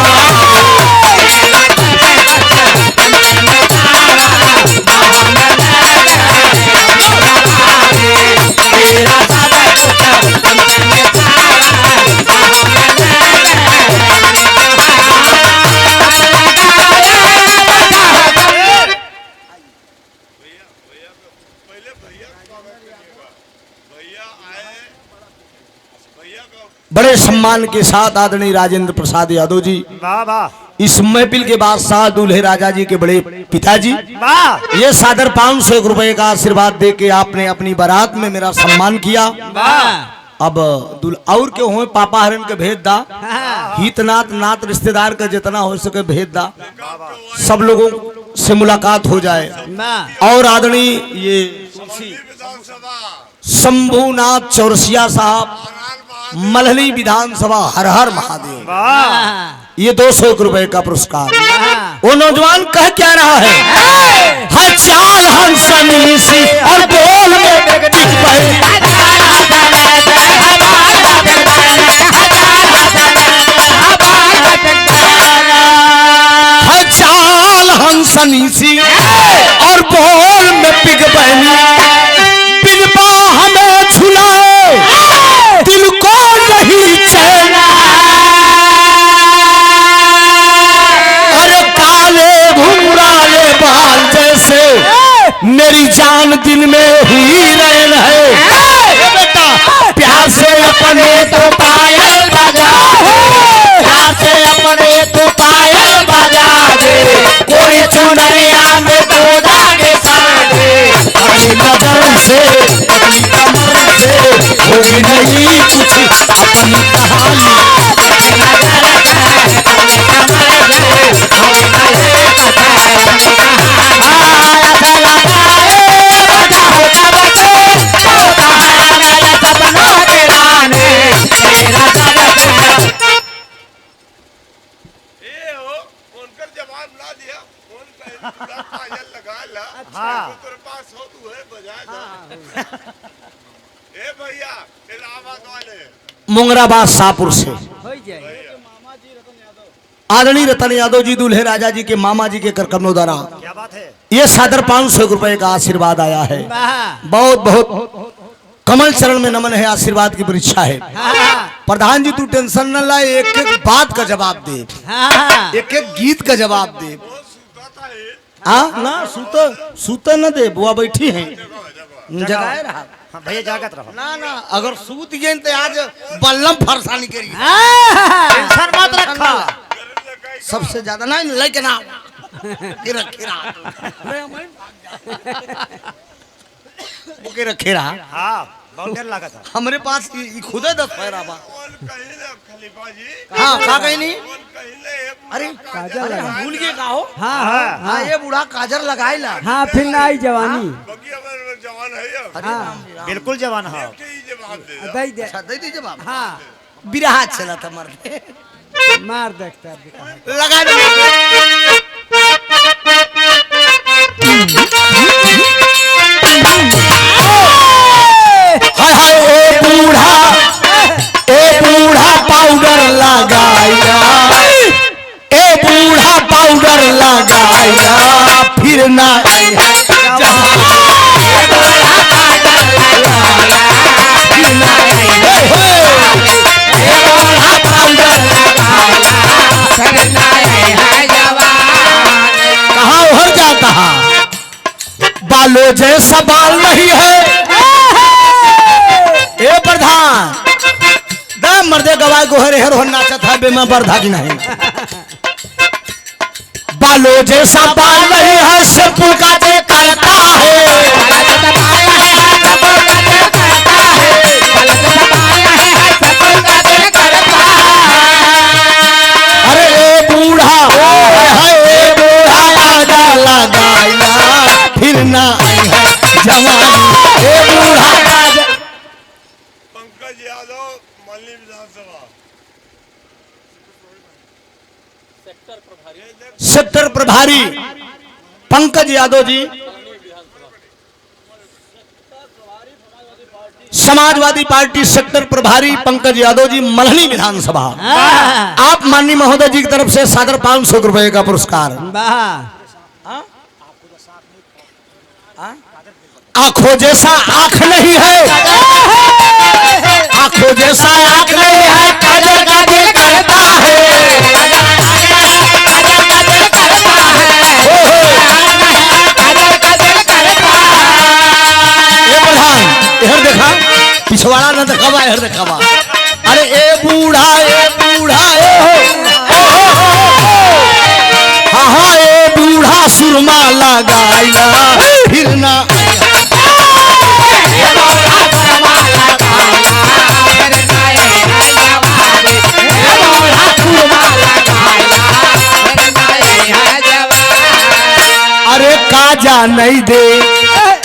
A: बड़े सम्मान के साथ आदरणीय राजेंद्र प्रसाद यादव जी,
B: वाह वाह,
A: इस महफिल के बादशाह दूल्हे राजा जी के बड़े पिताजी,
B: वाह,
A: ये सादर 501 रुपए का आशीर्वाद दे के आपने अपनी बारात में मेरा सम्मान किया। अब और क्यों हो पापा हरण के भेद दा, हितनाथ नाथ रिश्तेदार का जितना हो सके भेद दा, सब लोगों से मुलाकात हो जाए। और आदरणीय ये शंभूनाथ चौरसिया साहब, मल्हनी विधानसभा, हर हर महादेव, ये 201 रुपए का पुरस्कार। वो नौजवान कह क्या रहा है, हर चाल हंसनी सी और बोल में बिगड़ी पहली, हर चाल हंसनी सी और बोल में पिग बहनी, बिलबा हमें झुलाए दिल को नहीं चैन, अरे काले घुंघराले बाल जैसे मेरी जान दिन में हुई रैन है। बेटा प्यार से अपने तो पायल बजा, प्यार से अपने तो पायल बजा दे, कोई चुनरिया में तो जाके सादे, अपनी नजर से अपनी कमर से होगी नहीं कुछ अपनी कहानी, अपनी नजर से अपनी कमर से होगी नहीं कुछ अपनी कहानी।
D: जवाब ना दिया फोन पे पूरा काजल लगा ला।
B: हाँ।
D: तो तेरे पास हो तू है बजा दो। ए भैया इलाहाबाद वाले
A: मुंगराबाद शाहपुर से
C: हो जाए
A: आदरणीय रतन यादव जी दूल्हे राजा जी के मामा जी के करकमनों द्वारा
B: क्या बात है।
A: ये सादर 500 रुपए का आशीर्वाद आया है।
C: वाह
A: बहुत बहुत कमल चरण में नमन है, आशीर्वाद की परीक्षा है। प्रधान जी तू टेंशन न ला, एक एक बात का जवाब दे, एक एक गीत का जवाब दे।
D: वो सूता था ये
A: हाँ ना सूत न दे, बुआ बैठी है जगाए रहा।
B: हाँ भैया जागत रहो।
A: ना ना अगर सूत गए तो आज बल्लम फरसानी करी
B: टेंशन मत रखा।
A: सबसे ज्यादा ना लेके ना खीरा खीरा
B: हाँ बहुत देर लगा था।
A: हमरे पास खुदे 10 पैरा बा।
D: बोल कहीं ले खलीफा जी।
A: हाँ का कहीं नहीं।
D: बोल कहीं ले ये
A: अरे
C: काजल
A: हम भूल गए का हो।
C: हाँ हाँ
A: हाँ ये बूढ़ा काजर लगाए ला।
C: हाँ फिर ना आई जवानी
D: बगी अगर जवान है ये
A: अरे राम जी, राम।
B: बिल्कुल जवान हाँ।
D: यही जवाब दे दो।
C: दई दे
A: अच्छा दे दीजिए बाबा।
C: हाँ
A: बिरहा चला था मर
C: मार देखता है
A: लगा दो। हाय हाय ए बूढ़ा पाउडर लगाया, ए बूढ़ा पाउडर लगाया, फिर ना कहाँ उभर जाता है, बालों जैसा बाल नहीं है। ए प्रधान दा मर्दे गवाए गोहरे हेर हो नाचत है बेमा बरधा की नहीं। बालों जैसा बाल नहीं है, शैम्पू का जे करता है। अरे ए बूढ़ा हाय बूढ़ा आगा लगाया, फिर ना आई है जवानी। ए बूढ़ा
D: पंकज यादव मल्ली विधानसभा
A: सेक्टर प्रभारी पंकज यादव जी, समाजवादी पार्टी सेक्टर प्रभारी पंकज यादव जी, मल्हनी विधानसभा। आप माननीय महोदय जी की तरफ से सादर 500 रुपए का पुरस्कार।
C: वाह
A: आंखों जैसा आंख नहीं है, आंखों जैसा आंख नहीं है, काजल का दिल करता है। ए प्रधान इधर देखा, पिछवाड़ा न दिखावा, इधर दिखावा। अरे ए बूढ़ा ए हो, हाँ हाँ ए बूढ़ा सुरमा लगाया, फिर ना अरे काजा नहीं दे,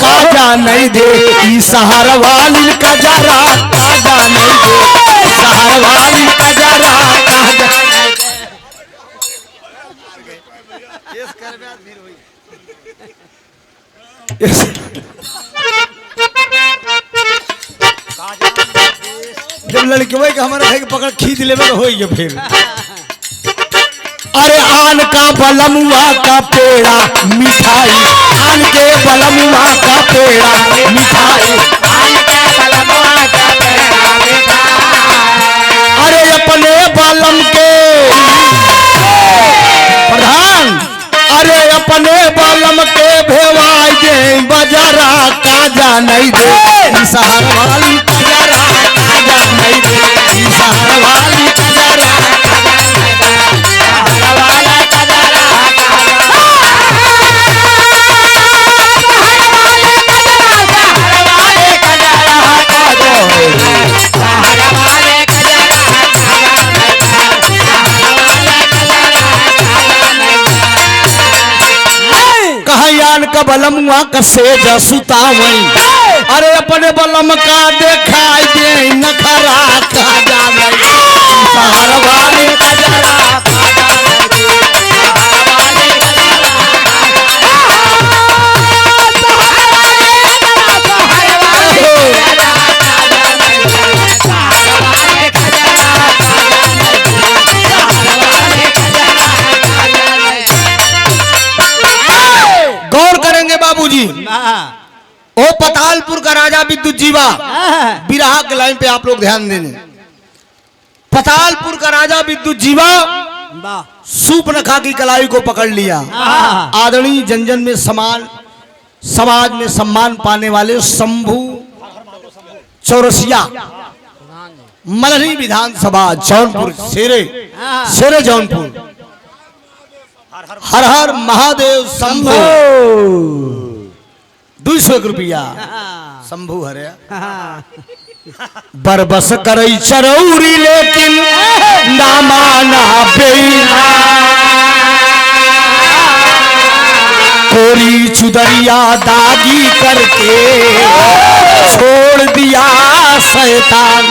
A: काजा नहीं दे, ई सहारा वाली का जरा काजा नहीं दे, सहारा वाली का जरा काजा जब लड़के वही का हमारे भाई पकड़ खींच ले हो फिर। अरे आन का बलमुआ का पेड़ा मिठाई, आन के बलमुआ का पेड़ा मिठाई, अरे अपने बलम के प्रधान, अरे अपने बलम के भेवाई दे बजरा काजा नहीं दे, सहार वाली कजरा काजा नहीं दे, सहार वाली कजरा कहयान का बलमुआ का सेज सुतावई, अरे अपने बलम का देखाई दे नखरा काजा नहीं, सहार वाली कजरा काजा नहीं दे, सहार वाली ओ पतालपुर का राजा विद्युत जीवा, बिरहा के लाइन पे आप लोग ध्यान देने। पतालपुर का राजा विद्युत जीवा
C: वाह
A: सूपनखा की कलाई को पकड़ लिया। आदरणीय जनजन में समाज में सम्मान पाने वाले शंभू चौरसिया मल्हनी विधानसभा जौनपुर शेरे जौनपुर। हर हर महादेव शंभू 200 रुपया शंभू हरे बरबस करई चरौरी लेकिन ना माना बेईमान। कोरी चुदरिया दागी करके छोड़ दिया शैतान।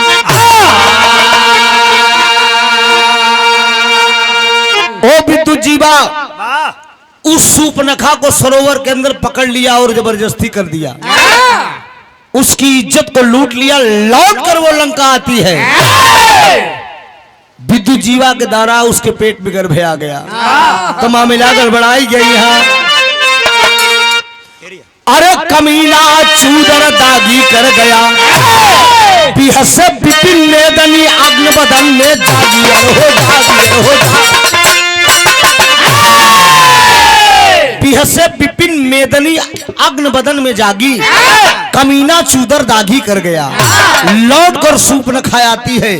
A: ओ विद्युत जीवा उस सूपनखा को सरोवर के अंदर पकड़ लिया और जबरदस्ती कर दिया, उसकी इज्जत को लूट लिया। लौट कर वो लंका आती है, विद्युत जीवा के द्वारा उसके पेट में गर्भ आ गया, तो मामला गड़बड़ाई गई। यहाँ अरे कमीना चूदर दागी कर गया, बिहस बिपिन मेदनी अग्न बदन में जागी बिहसे विपिन मेदनी अग्न बदन में जागी, कमीना चूदर दागी कर गया। लौट कर सूपनखा आती है,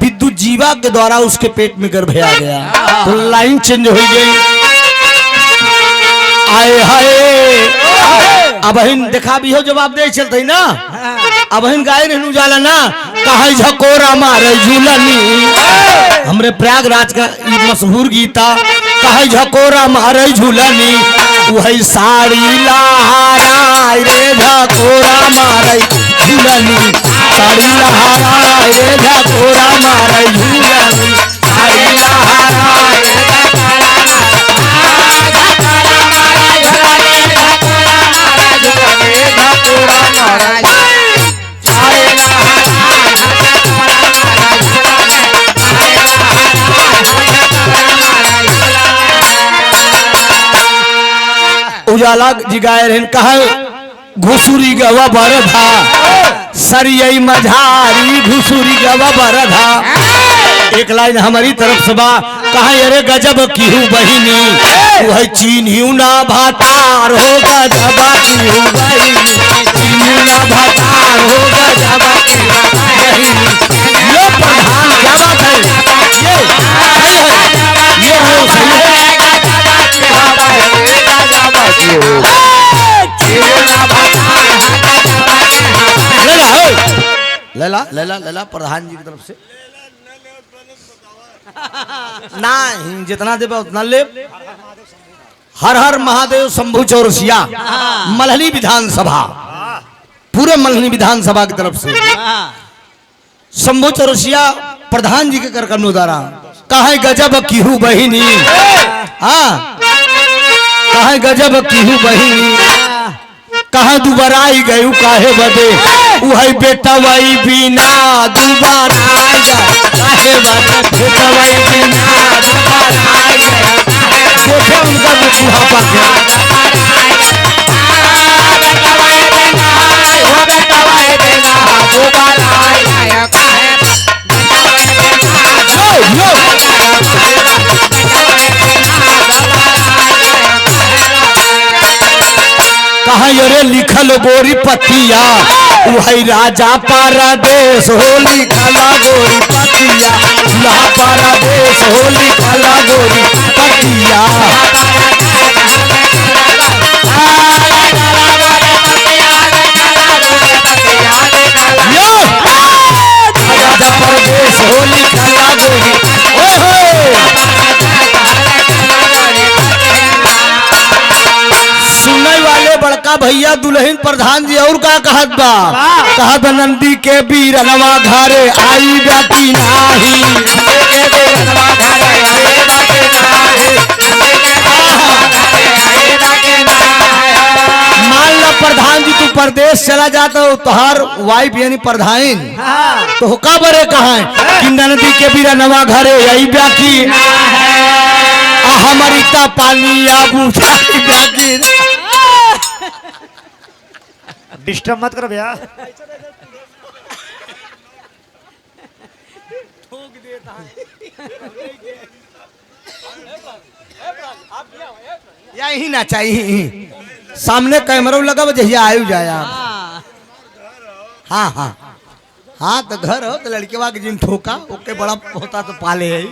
A: विद्युत जीवा के द्वारा उसके पेट में गर्भ आ गया, तो लाइन चेंज हो गई। आए हाय अब देखा भी हो जवाब दे चलते ना, अब गाय रहनु जाला ना, कहा झकोरा मारे झूलनी। हमरे प्रयागराज का मशहूर गीता कहा झकोरा मारे झूलनी, वही साड़ी लहराए रे झकोरा मारे झूलनी, साड़ी लहराए रे झकोरा मारे झूलनी, साड़ी लहराए रे उजाला जिगायर कहा घुसुरी गवा बरधा सरियई मझारी घुसुरी गवा बरधा। एक लाइन हमारी तरफ से बा कहा अरे गजब की हूँ बहिनी, वह चीन्ही ना भातार हो गजब की हूँ बहिनी, चीन्ही ना भातार हो गजब की हूँ बहिनी। ये प्रधान क्या बात है, ये हो सही है। लेला लेला लेला प्रधान जी की तरफ से नहीं जितना देबा उतना ले। हर हर महादेव शंभू चौरसिया मल्हनी विधानसभा, पूरे मल्हनी विधानसभा की तरफ से शंभू चौरसिया प्रधान जी के कर कन्नो द्वारा कहा गजब की हूँ बहिनी, हाँ कहा गजब की हूँ बहिनी, कहा दुबराई गयू काहे बदे, वही बेटा वही बिना दुबराई काहे बदे, बेटा वही बिना दुबराई देखे उनका बुढ़ापा कहा अरे लिखल गोरी पतिया, वही राजा पारादेश हो लिखला गोरी पतिया, दुल्हा पारादेश हो लिखला गोरी पतिया। राजा परदेश हो लिखला गोरी, सुनने वाले बड़का भैया दुल्हन प्रधान जी और का कहत बा, कहत नंदी के बीरनवा घरे आई बेटी नाही, मान लो प्रधान जी तू परदेश चला जाता हो, तुहार वाइफ यानी प्रधान तो हुक्का बरे कहा है कि नंदी के बीरनवा घरे आई बेटी, हमारी ता पानी आबू
B: डिस्टर्ब मत करो भैया।
A: यही ना चाहिए सामने कैमरा लगा जहिया आयु जाए आप। हाँ हाँ हाँ तो घर हो तो लड़के वाक जिन ठोका ओके बड़ा होता तो पाले है।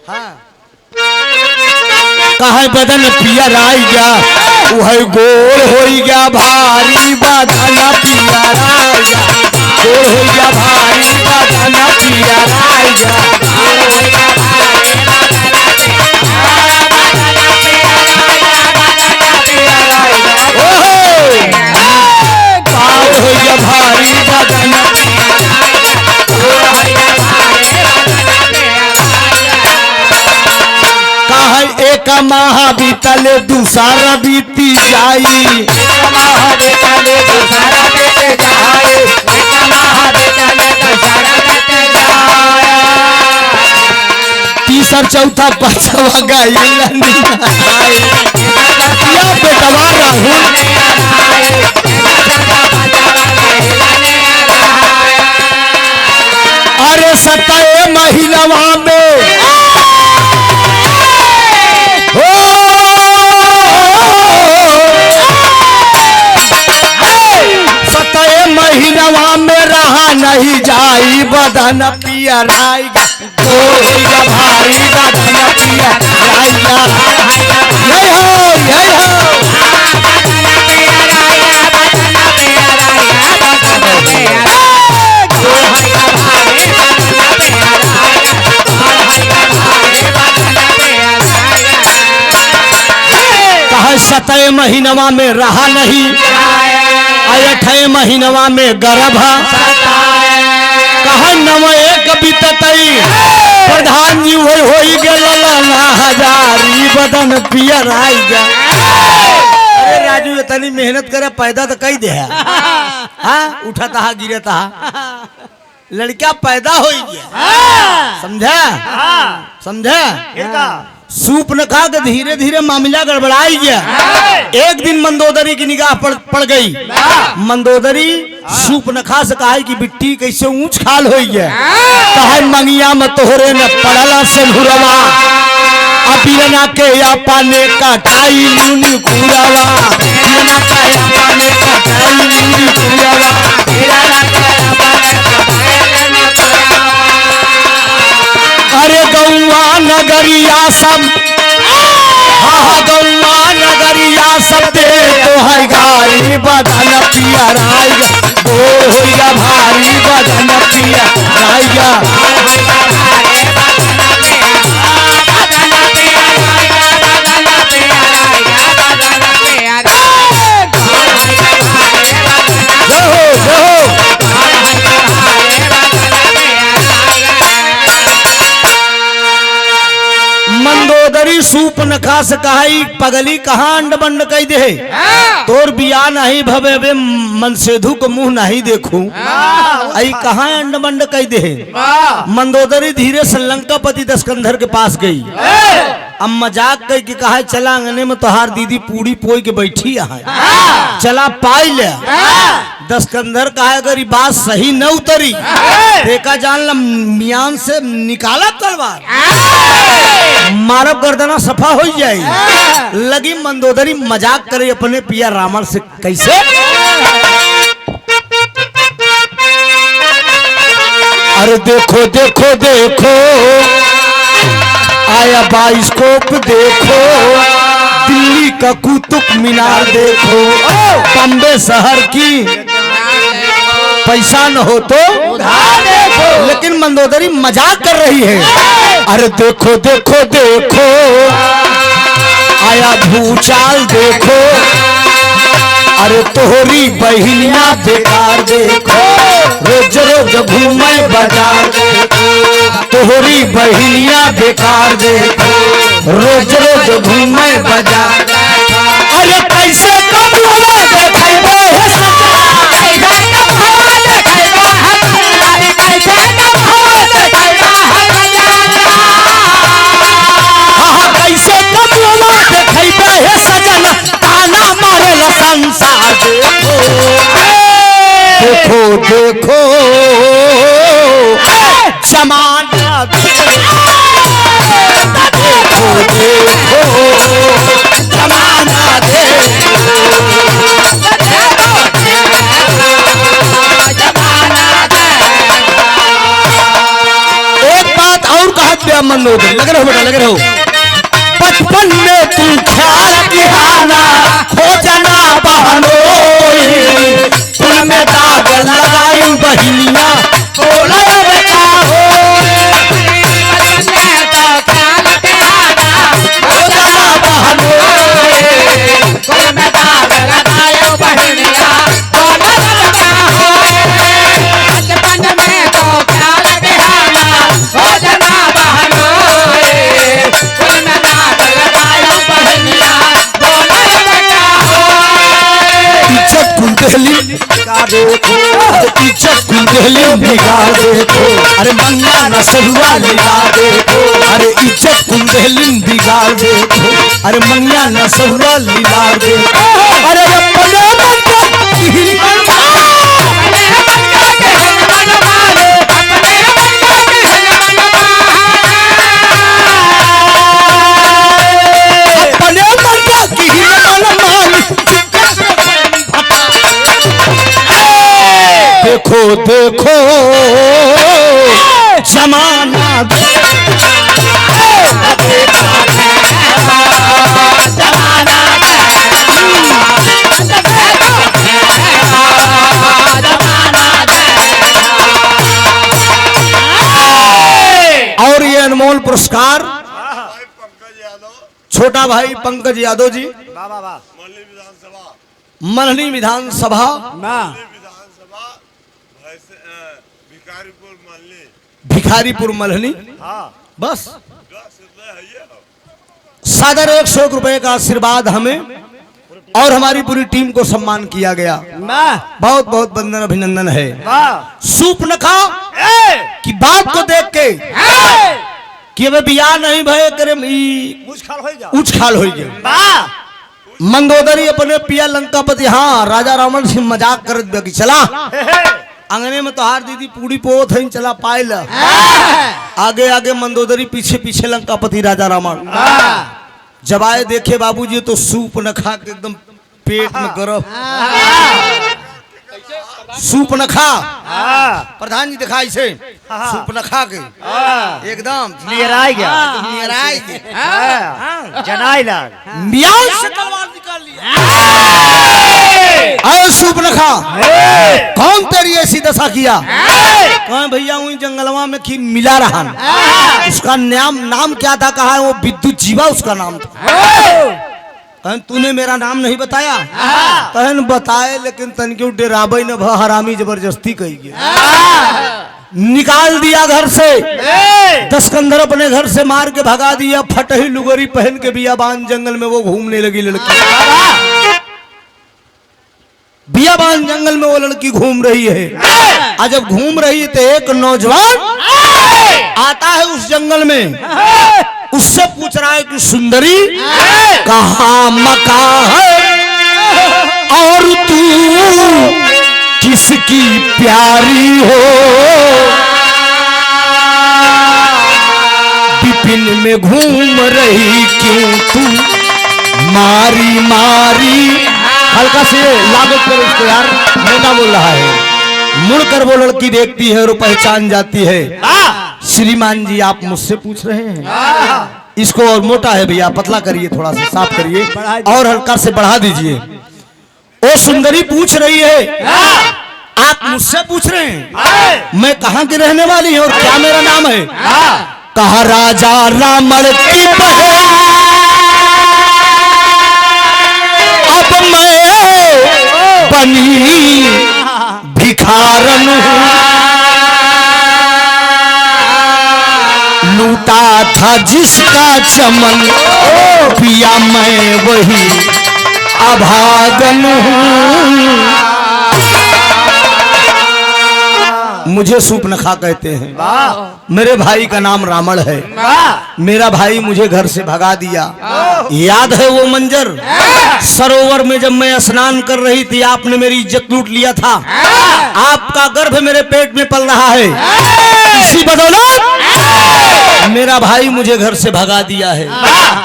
A: हाँ कहा बदन पियर आई गया वह गोल हो गया भारी बदन पियर आई गया गोल हो गया भारी बदन पियर आई गया हो गया भारी बदन कहा एक माह बीतले दूसरा बीती जाई तीसरा चौथा पांचवा गई बेटवा राहुल अरे 7 महीनवा में हो 7 महीनवा में रहा नहीं जाई बदन पियर आएगा भारी बदन पियर आएगा यही हो यही हो कहा 7 महीनवा में रहा नहीं 8 महीनवा में गर्भ कहा 9 एक बीततई प्रधान जी वही हो गया हजारी बदन पियर आई जा। अरे राजू इतनी मेहनत करे पैदा तो कई दे हाँ उठता हा गिरता हा लड़का पैदा हो गया समझा समझा सूप न खा के धीरे धीरे मामला गड़बड़ाई गया। एक दिन मंदोदरी की निगाह पड़ गई मंदोदरी सूप न खा से कहा कि बिट्टी कैसे ऊंच खाल हो गया कहा मंगिया में तोहरे न पड़ला सिंधुरवा अबीरना के या पाने कटाई लूनी कुरावा बिरना का या पाने कटाई लूनी कुरावा अरे गौवा नगरिया सब हाँ गौवा नगरिया सब दे तो है गारी बदन पियर आएगा गोल होगा भारी बदन पियर आएगा मंदोदरी सूप न खा सकाई पगली कहाँ अंड बंड कह दे तोर बिया नहीं भवे वे मनसेधु को मुंह नहीं देखूं आई कहाँ अंड बंड कह दे। मंदोदरी धीरे से लंकापति दस्कंधर के पास गई अब मजाक कह के कहा चला अंगने में तोहार दीदी पूड़ी पोई के बैठी है चला पाई ले दस्कंधर कहा अगर ये बात सही न उतरी देखा जान ला मियान से निकाला तलवार मारब गर्दना सफा हो जाए लगी मंदोदरी मजाक करे अपने पिया रावण से कैसे अरे देखो देखो देखो आया बाइस्कोप देखो दिल्ली का कुतुब मीनार देखो बम्बे शहर की पैसा न हो तो उधार देखो लेकिन मंदोदरी मजाक कर रही है अरे देखो देखो देखो आया भूचाल देखो अरे तोहरी बहिनिया बेकार देखो रोज रोज घूमे बाजार देखो तोहरी बहिनिया बेकार देखो रोज रोज घूमे बाजार अरे कैसे कब हुआ देखेबो हे सजा कैसे कब हुआ देखेबो अरे कैसे कब हुआ देखेबो हाँ कैसे कब हुआ देखेबो हे सजना देखो जमाना देखो। एक बात और कहा दिया मनोदर, लग रहे हो बेटा, लग रहे हो। बचपन में तू ख्याल किहाना खोजना बहनोई, तुम में दाग लगाई बहिनिया बोला बेटा हो। खोजना बहनोई, तुम में दाग लगाई बहिनिया बोला बेटा हो।
E: बचपन में तो ख्याल बिहाना खोजना बहनोई, तुम में दाग लगायो बहनिया बोला बेटा हो।
A: इज्जत कुंडली
B: का देखो
A: इज्जत कुंडली बिगाड़ देखो, अरे मंगा न सहुआ लिया देखो, अरे इज्जत कुंडली बिगाड़ देखो, अरे मंगा न सहुआ लिया देखो, अरे अपने देखो देखो जमाना और ये अनमोल पुरस्कार
D: भाई पंकज यादव,
A: छोटा भाई पंकज यादव जी,
B: वाह वाह वाह।
D: मल्ली विधानसभा,
A: मल्हनी विधानसभा,
C: वाह
D: विधानसभा भिखारीपुर मल्ली,
A: भिखारीपुर मल्हनी।
B: हाँ
A: बस
D: है ये
A: सादर 100 रुपए का आशीर्वाद हमें और हमारी पूरी टीम को सम्मान किया गया।
C: वाह
A: बहुत बहुत वंदन अभिनंदन है।
B: वाह।
A: सूपनखा की बात को देख के कि अब बिया नहीं भय करे
B: मुझखाल हो जा।
A: उछखाल हो गया।
B: वाह।
A: मंदोदरी अपने पिया लंकापति, हाँ राजा रावण से मजाक कर दिया कि चला अंगने में तोहार दीदी पूरी पोत है, चला पायल। आगे आगे मंदोदरी, पीछे पीछे लंकापति राजा रावण। जब आए देखे बाबूजी तो सूप न खा के एकदम पेट में गरम सूप न खा। प्रधान जी दिखाई से सूप न खा के एकदम
B: नियराई गया।
A: नियराई गया।
B: जनाई लाग।
A: म्याऊं से तलवार निकाल लिया। आए सूप न खा, कौन तेरी ऐसी दशा किया? कहा भैया वही जंगलवा में की मिला रहा, उसका नाम क्या था? कहा वो विद्युत जीवा उसका नाम था। कहन तूने मेरा नाम नहीं बताया? कहन बताए लेकिन तन क्यों डेराबे न भ हरामी जबरदस्ती कही गया। निकाल दिया घर से, 10 कंधर अपने घर से मार के भगा दिया। फटही लुगरी पहन के बियाबान जंगल में वो घूमने लगी लड़की। बियाबान जंगल में वो लड़की घूम रही है। आज जब घूम रही है तो एक नौजवान आता है उस जंगल में, उससे पूछ रहा है कि सुंदरी कहाँ मकान है और तू किसकी प्यारी हो? विपिन में घूम रही क्यों तू मारी मारी? हल्का से लागू कर इसको यार, मोटा बोल रहा है। मुड़कर वो लड़की देखती है और पहचान जाती है। श्रीमान जी आप मुझसे पूछ रहे हैं? इसको और मोटा है भैया, पतला करिए, थोड़ा सा साफ करिए और हल्का से बढ़ा दीजिए। वो सुंदरी पूछ रही है आप मुझसे पूछ रहे हैं मैं कहाँ की रहने वाली हूँ और क्या मेरा नाम है? कहा राजा रावण की बहन अब मैं बनी भिखारन हूँ। लूटा था जिसका चमन पिया मैं वही अभागन हूँ। मुझे सूपनखा कहते हैं। मेरे भाई का नाम रावण है। मेरा भाई मुझे घर से भगा दिया। याद है वो मंजर सरोवर में जब मैं स्नान कर रही थी, आपने मेरी इज्जत लूट लिया था। आपका गर्भ मेरे पेट में पल रहा है। इसी बदौलत मेरा मेरा भाई मुझे घर से भगा दिया है,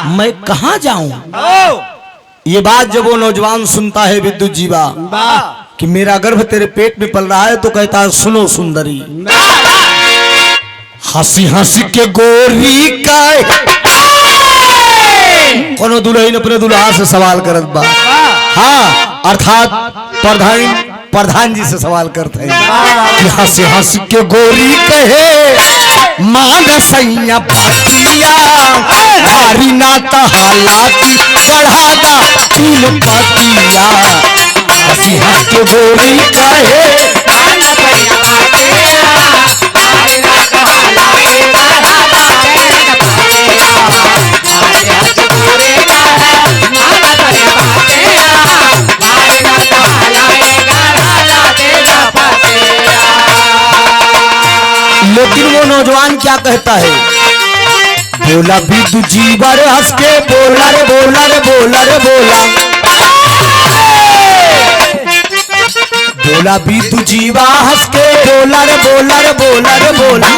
A: मैं कहाँ जाऊं। ये बात जब वो नौजवान सुनता है विद्युत जीवा कि मेरा गर्भ तेरे पेट में पल रहा है, तो कहता है सुनो सुंदरी, हंसी हंसी के गोरी का कोनो दुल्हन अपने दुल्हा से सवाल करत बा। हाँ, अर्थात प्रधान जी से सवाल करते हैं कि हंसी हंसी के गोरी कहे मान सैया पतिया भारी नाता हालाती बढ़ादा तीन पतिया। हंसी हंस के गोरी कहे लेकिन वो नौजवान क्या कहता है, बोला विद्युत जीवा रे हंस के बोला रे बोला रे बोला रे बोला, बोला विद्युत जीवा हंस के बोला रे बोला रे बोला रे बोला,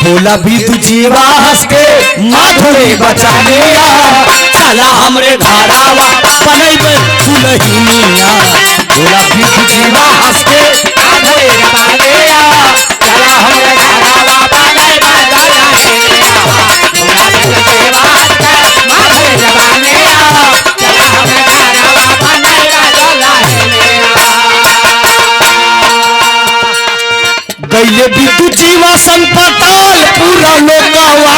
A: बोला विद्युत जीवा हंस के माधुरी बचा लिया, चला हमरे घरावा बनैबे दुल्हनिया। बोला विद्युत जीवा हंस के माधुरी बचा लिया, चला हमरे घरावा बनैबे दुल्हनिया। बोला विद्युत जीवा हंस के माधुरी बचा लिया, चला हमरे घरावा बनैबे दुल्हनिया। गईले विद्युत जीवा संपताल पूरा लोकवा,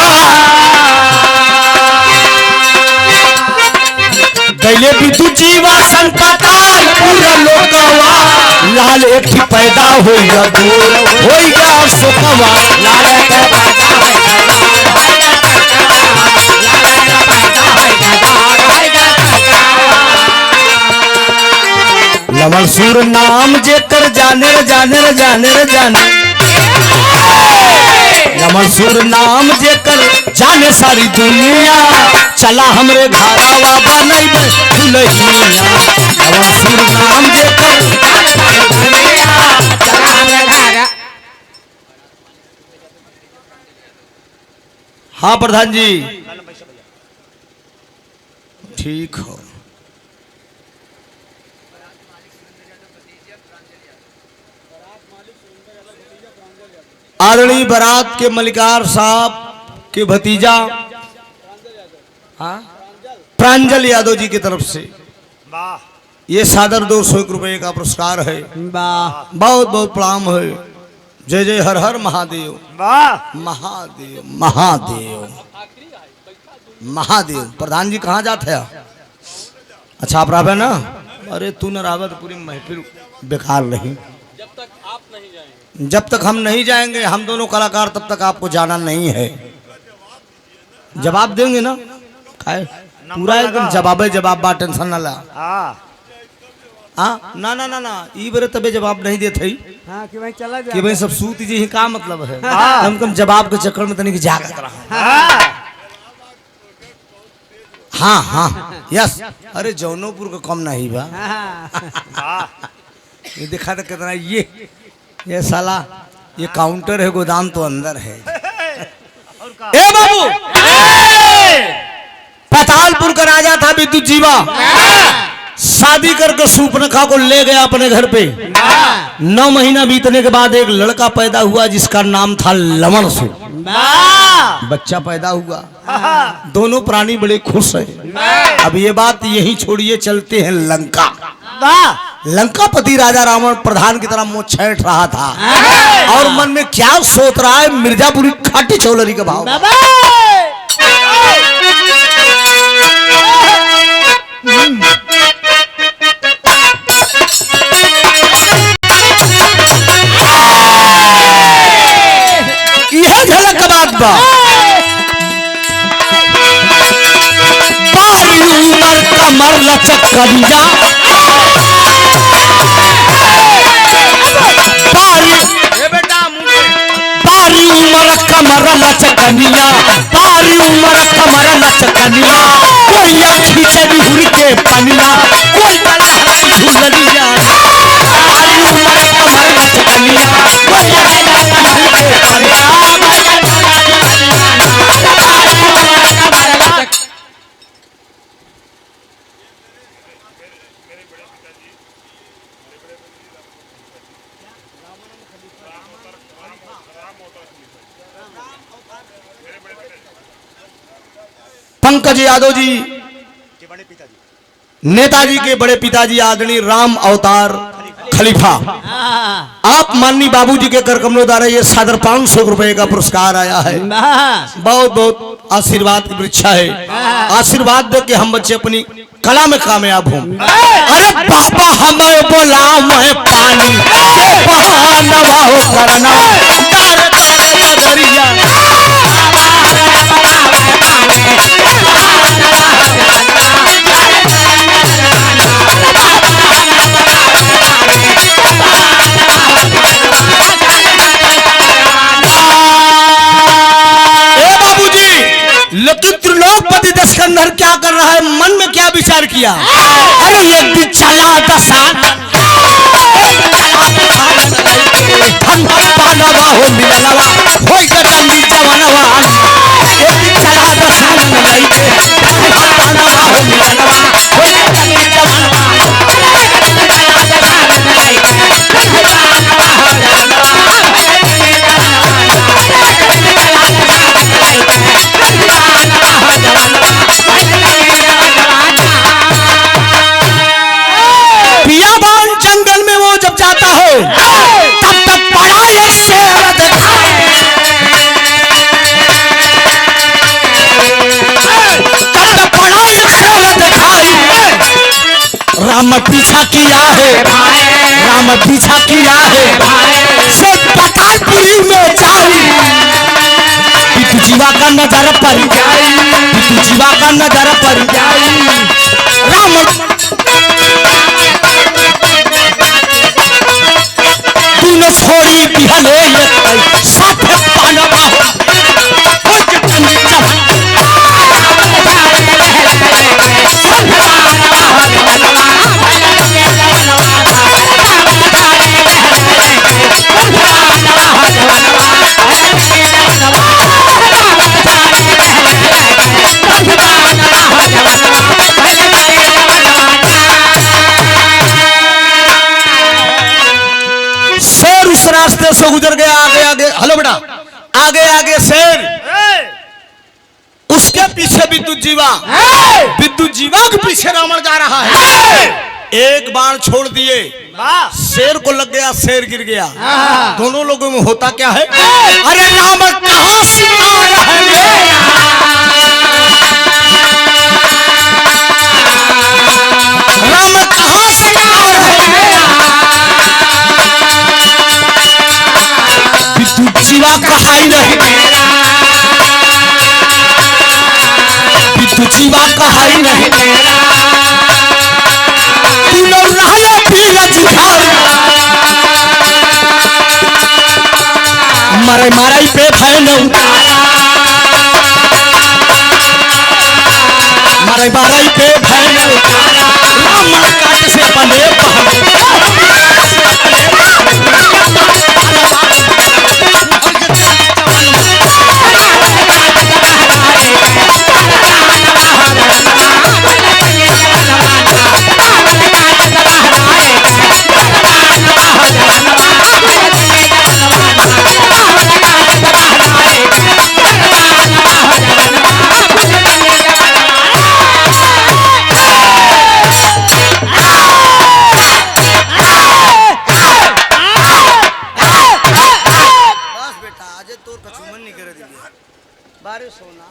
A: गईले विद्युत जीवा संपताल पूरा लोकवा, लाल एक ही पैदा होइगा दूर होइगा सुखवा, लाल एक पैदा लवण सूर नाम जेकर जाने रे जाने रे जाने रे जाने, मंसूर नाम जेकर जाने सारी दुनिया, चला हमरे घरावा बनैबे दुल्हनिया। मंसूर नाम जेकर जाने सारी दुनिया, चला हमरे घरा। हाँ प्रधान जी ठीक हो। आदरणीय बारात के मलिकार साहब के भतीजा प्रांजल यादव जी की तरफ से ये सादर 201 रुपए का पुरस्कार है। बहुत बहुत प्रणाम है। जय जय हर हर महादेव महादेव महादेव महादेव। प्रधान जी कहाँ जाते हैं? अच्छा आप रहे ना? अरे तू न रहा तो पूरी महफिल बेकार नहीं। जब तक हम नहीं जाएंगे हम दोनों कलाकार तब तक आपको जाना नहीं है। जवाब देंगे ना? पूरा एकदम जवाब बा, टेंशन ना ला। हाँ ना ना ना ना ई बरे तबे जवाब नहीं देते
C: कि भाई चला जा
A: कि भाई सब सूत जी ही का मतलब है। कम कम जवाब के चक्कर में तनिक जागत रहा। हाँ हाँ यस। अरे जौनपुर का कम नहीं बा। ये दिखा था कितना ये साला ये काउंटर है, गोदाम तो अंदर है। ए बाबू पातालपुर का राजा था विद्युत जीवा, शादी करके सूर्पनखा को ले गया अपने घर पे। 9 महीना बीतने के बाद एक लड़का पैदा हुआ जिसका नाम था लवणसूर। बच्चा पैदा हुआ, दोनों प्राणी बड़े खुश हैं। अब ये बात यही छोड़िए, चलते हैं लंका। लंकापति राजा रावण प्रधान की तरह मुंह छेड़ रहा था और मन में क्या सोच रहा है, मिर्जापुरी खाटी चौलरी का भाव। यह झलक बात बा। बारी उमर कमर लचक करिया, बारी उमर कमर लचकनिया, बारी उमर कमर लचकनिया, कोई खींचे बिहुर के पनिया, कोई झुलनिया। बारी उमर कमर लचकनिया, कोई पंकज यादव जी नेताजी के बड़े पिताजी आदरणीय राम अवतार खलीफा, आप माननीय बाबूजी के कर कमलों द्वारा ये सादर 500 रुपए का पुरस्कार आया है। बहुत बहुत आशीर्वाद की वृक्षा है, आशीर्वाद दे के हम बच्चे अपनी कला में कामयाब हों। अरे पापा हमें बोला मैं पानी बहाना हो करना लेकिन त्रिलोकपति दशकंधर क्या कर रहा है, मन में क्या विचार किया? अरे एक दिन चला दसान पानवा हो मिलनवा होई गंदी जवानवा, एक दिन चला दसान लइके पानवा हो मिलनवा होई गंदी जवानवा। बियाबान जंगल में वो जब जाता है तब तक बड़ा एक शेर दिखाई, तब तक बड़ा एक शेर दिखाई। राम पीछा किया है, राम पीछा किया है, से पतालपुरी में जाई पितु जीवा का नजर पर जाई, पितु जीवा का नजर पर जाई। राम तूने छोड़ी बिहले साथ पानवा हो शेर उस रास्ते से गुजर गया, आगे आगे, हेलो बेटा, आगे आगे शेर, उसके पीछे विद्युत जीवा, विद्युत जीवा के पीछे रावण जा रहा है। एक बाण छोड़ दिए, शेर को लग गया, शेर गिर गया। दोनों लोगों में होता क्या है? अरे रावण कहां शिकार है मेरा, रावण कहां शिकार है मेरा, विद्युत जीवा कहाई नहीं मेरा, विद्युत जीवा कहाई नहीं मेरा। तूने रहा पीला जुझार मरे माराई पे फैन उतारा, मरे माराई पे फैन उतारा। राम काट से बने बारे सोना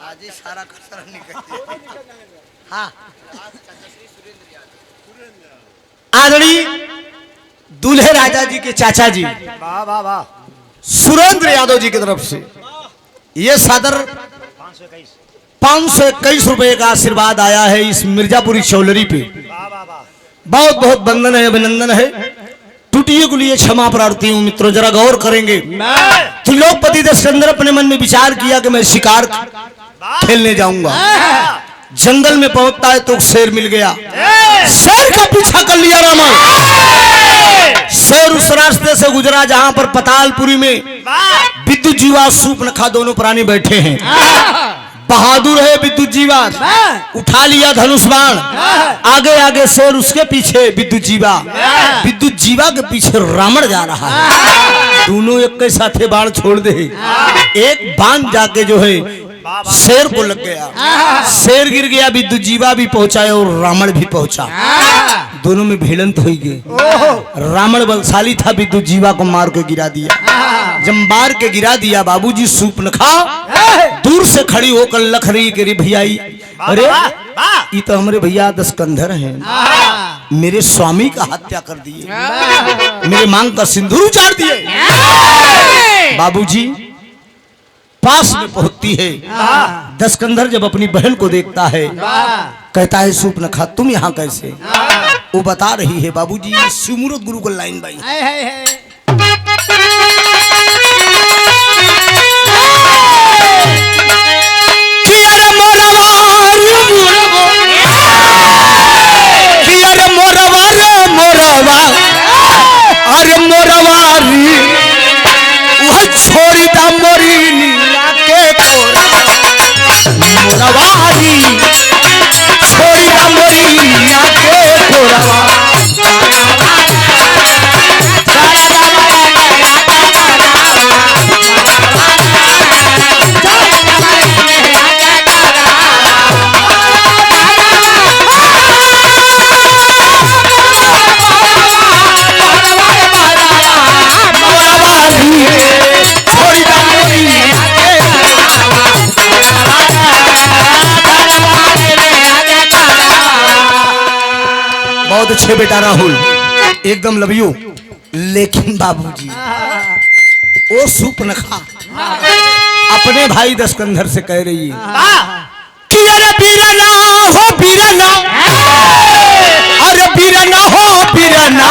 A: आज ही सारा कसर निकल। हाँ, आदरणीय दूल्हे राजा जी के चाचा जी
B: वाह वाह वाह
A: सुरेंद्र यादव जी की तरफ से ये सादर 521 रुपए का आशीर्वाद आया है इस मिर्जापुरी चौलरी पे। बहुत बहुत वंदन है, अभिनंदन है। टूटिए के लिए क्षमा प्रार्थी हूँ मित्रों, जरा गौर करेंगे। त्रिलोकपति दशकंधर अपने मन में विचार किया कि मैं शिकार खेलने जाऊंगा। जंगल में पहुंचता है तो शेर मिल गया, शेर का पीछा कर लिया रावण। शेर उस रास्ते से गुजरा जहां पर पतालपुरी में विद्युत जीवा सूपनखा दोनों प्राणी बैठे हैं। बहादुर है विद्युत जीवा, उठा लिया धनुष बाण, आगे आगे शेर, उसके पीछे विद्युत जीवा, विद्युत जीवा के पीछे रावण जा रहा है। दोनों एक के साथे बाण छोड़ दे, एक बाण जाके जो है शेर को लग गया, शेर गिर गया, विद्युत जीवा भी पहुंचा और रावण भी पहुंचा। दोनों में भिड़ंत हुई गई। रावण बलशाली था, विद्युत जीवा को मार के गिरा दिया। जब मार के गिरा दिया, बाबूजी सूर्पनखा दूर से खड़ी होकर लख रही कि भैया, अरे ये तो हमारे भैया दशकंधर हैं, मेरे स्वामी का हत्या कर दिए, मेरे मांग का सिंदूर उजाड़ दिए। बाबूजी पास में पहुंचती है, दशकंधर जब अपनी बहन को देखता है, कहता है सूर्पनखा तुम यहाँ कैसे? वो बता रही है बाबूजी, शिवमूर्त गुरु को लाइन बाई, अरे मोरवारी वह छोड़ी दा मोरी नीला के कोरा, मोरवारी छोड़ी दा मोरी नीला के कोरा। बहुत अच्छे बेटा राहुल, एकदम लव यू। लेकिन बाबूजी वो सूर्पनखा अपने भाई दशकंधर से कह रही है कि अरे बीरना हो बीरना, अरे बीरना हो बीरना,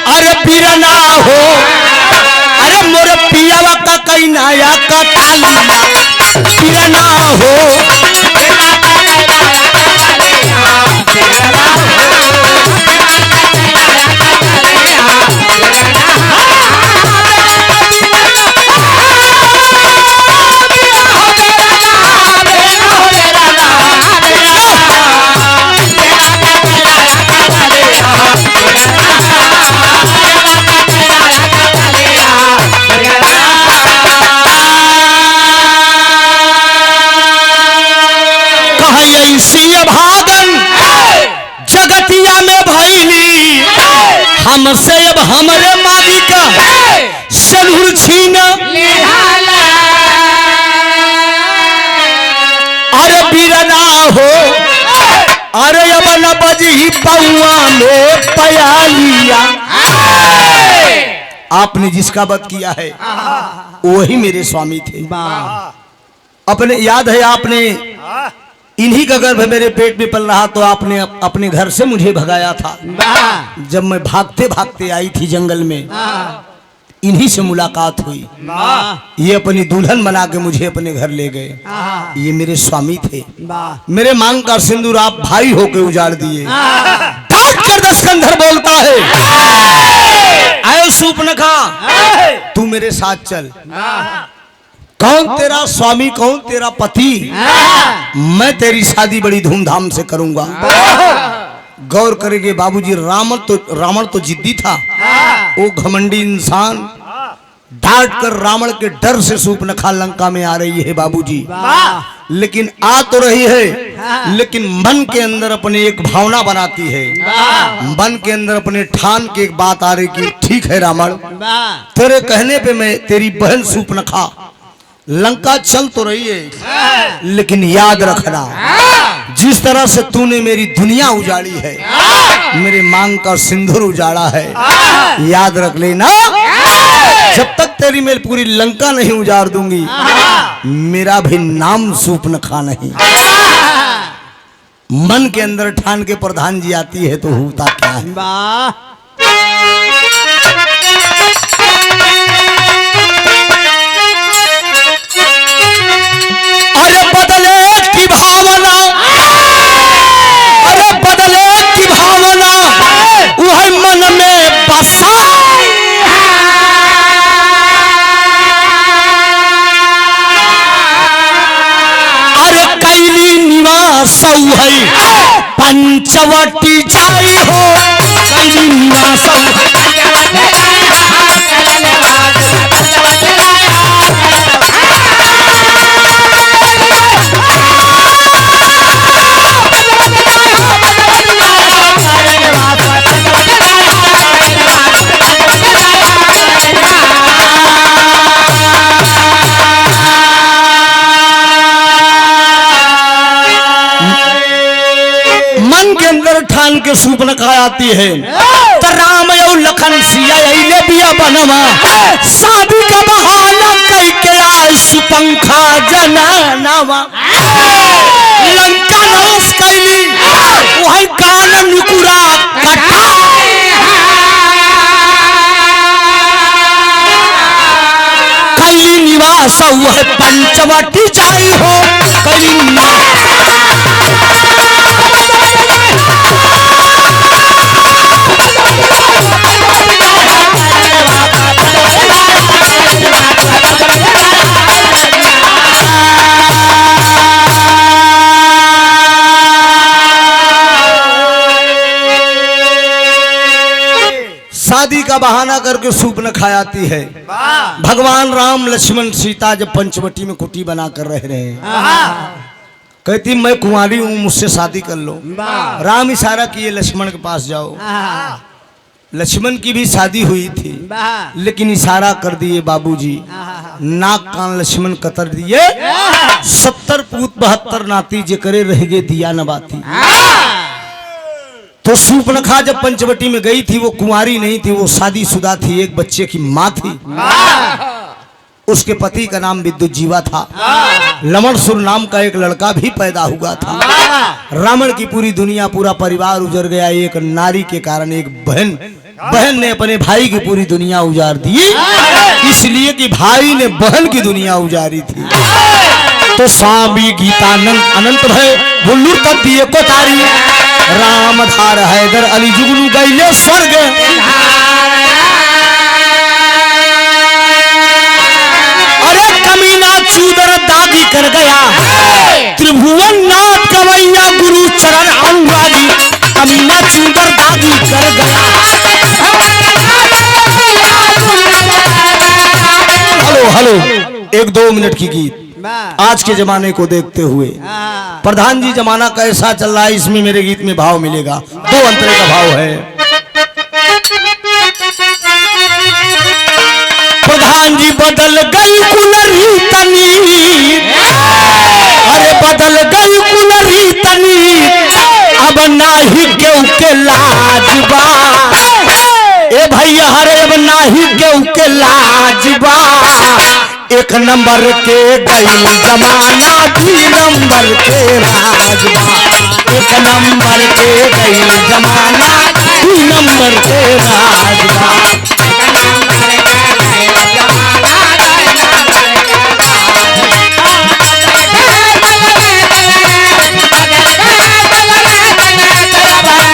A: अरे बीरना हो, अरे मोर पियावा का कई नाया का तालिया, बीरना हो भागन जगतिया में भैली, हमसे अब हमरे मालिक सलूर छीन, अरे बीरना हो, अरे अब न बजी पौआ में पयालिया। आपने जिसका वध किया है वही मेरे स्वामी थे। अपने याद है, आपने इन्हीं का गर्भ मेरे पेट में पल रहा तो आपने अपने घर से मुझे भगाया था। जब मैं भागते भागते आई थी जंगल में, इन्हीं से मुलाकात हुई। ये अपनी दुल्हन बना के मुझे अपने घर ले गए। ये मेरे स्वामी थे। मेरे मांग का सिंदूर आप भाई होके उजाड़ दिए। डांट कर दशकंधर बोलता है, आए सूर्पनखा तू मेरे साथ चल। कौन तेरा स्वामी, कौन तेरा पति? मैं तेरी शादी बड़ी धूमधाम से करूंगा। गौर करेंगे बाबूजी, रावण तो जिद्दी था, वो घमंडी इंसान। डांट कर रावण के डर से सूर्पनखा लंका में आ रही है बाबूजी। लेकिन आ तो रही है, लेकिन मन के अंदर अपने एक भावना बनाती है। मन के अंदर अपने ठान के एक बात आ रही कि ठीक है रावण, तेरे कहने पे मैं तेरी बहन सूर्पनखा लंका चल तो रही है, लेकिन याद रखना जिस तरह से तूने मेरी दुनिया उजाड़ी है, मेरे मांग का सिंदूर उजाड़ा है, याद रख लेना जब तक तेरी मैं पूरी लंका नहीं उजाड़ दूंगी, मेरा भी नाम सूर्पनखा नहीं। मन के अंदर ठान के प्रधान जी आती है तो होता क्या है। अरे बदले की भावना, अरे बदले की भावना वह मन में बसा। सौ है पंचवटी जाई हो कैलिना सौ ठान के सूपनखा आती है तो राम और लखन सिया ले बिया बनवा शादी का बहाना कई के आए सुपंखा जनानावा लंका नाश कैली वही कान निकुरा कटा कैली निवास वह पंचवटी जाई हो कैली शादी का बहाना करके सूप न खायाती है। भगवान राम लक्ष्मण सीता जब पंचवटी में कुटी बना कर रह रहे हैं, कहती मैं कुंवारी हूं, मुझसे शादी कर लो। राम इशारा किए लक्ष्मण के पास जाओ। लक्ष्मण की भी शादी हुई थी, लेकिन इशारा कर दिए बाबूजी, नाक कान लक्ष्मण कतर दिए। 70 पूत 72 नाती जे करे रह गए दिया नबाती। तो सूपनखा जब पंचवटी में गई थी, वो कुंवारी नहीं थी, वो शादीशुदा थी, एक बच्चे की माँ थी। उसके पति का नाम विद्युत जीवा था। लमणसुर नाम का एक लड़का भी पैदा हुआ था। रावण की पूरी दुनिया, पूरा परिवार उजड़ गया एक नारी के कारण। एक बहन ने अपने भाई की पूरी दुनिया उजाड़ दी, इसलिए कि भाई ने बहन की दुनिया उजाड़ी थी। तो स्वामी गीतानंद अनंत भय बुल्लू तक दिए को तारी। राम धार हैदर अली जुगनू गईले स्वर्ग। अरे कमीना चूदर दागी कर गया, त्रिभुवन नाथ कवैया गुरु चरण अनुरागी। कमीना चूदर दागी कर गया। हेलो 1-2 मिनट की गीत आज के जमाने को देखते हुए। प्रधान जी जमाना कैसा चल रहा है, इसमें मेरे गीत में भाव मिलेगा। 2 अंतरे का भाव है। प्रधान जी बदल गई कुलरी तनी, अरे बदल गई कुलरी तनी, अब नाही केहू के लाजबा। ए भैया हरे अब नाही केहू के लाजबा। 1 नंबर के गई जमाना, 2 नंबर के राजबा। 1 नंबर के गई जमाना, 2 नंबर के राजबा।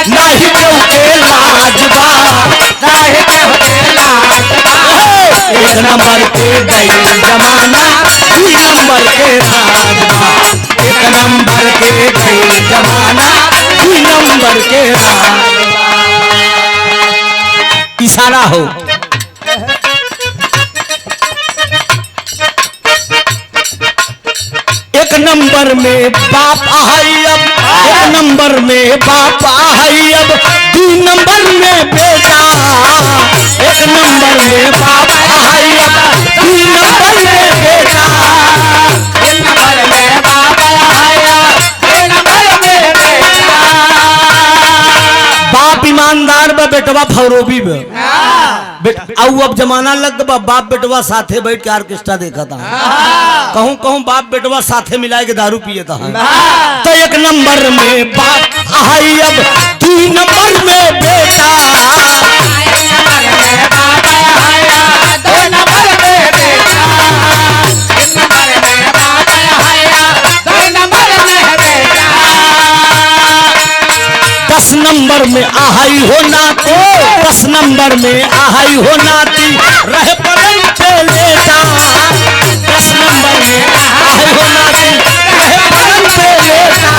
A: नाही केहू के लाजबा, नाही केहू के लाजबा। 1 नंबर के गई जमाना, 2 नंबर के राजबा। 1 नंबर के गई जमाना, 2 नंबर के राजबा। इशारा हो। एक नंबर में बाप आई अब, 1 नंबर में बाप आई अब, 2 नंबर में बेटा। 1 नंबर में बाप आई अब, 2 नंबर में बेटा। 1 नंबर में बाप आया, 2 नंबर में बेटा। बाप ईमानदार बा, बेटवा फौरोबी बा। अब जमाना लग बा, बाप बेटवा साथे बैठ के ऑर्केस्ट्रा देखा था। कहूं कहूं बाप बेटवा साथे मिलाए के दारू पिए था। तो 1 नंबर में बाप आई अब, 2 नंबर में बेटा। 1 नंबर में बाप आया, 2 नंबर में बेटा। 1 नंबर में बाप आया, 2 नंबर में बेटा। 10 नंबर में आहाई हो नाती, 10 नंबर में आहाई हो नाती, रह पलंग पे लेटा। 10 नंबर में आहाई हो नाती, रह पलंग पे लेटा।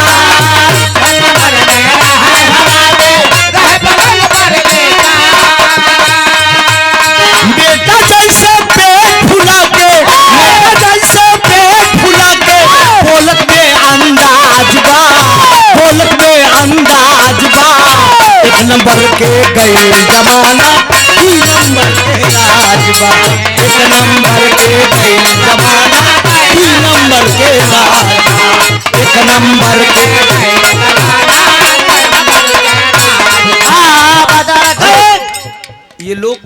A: के गए जमाना, 2 नंबर के राजबा। 1 नंबर के गए जमाना, 2 नंबर के राजबा। 1 नंबर के ये लोग,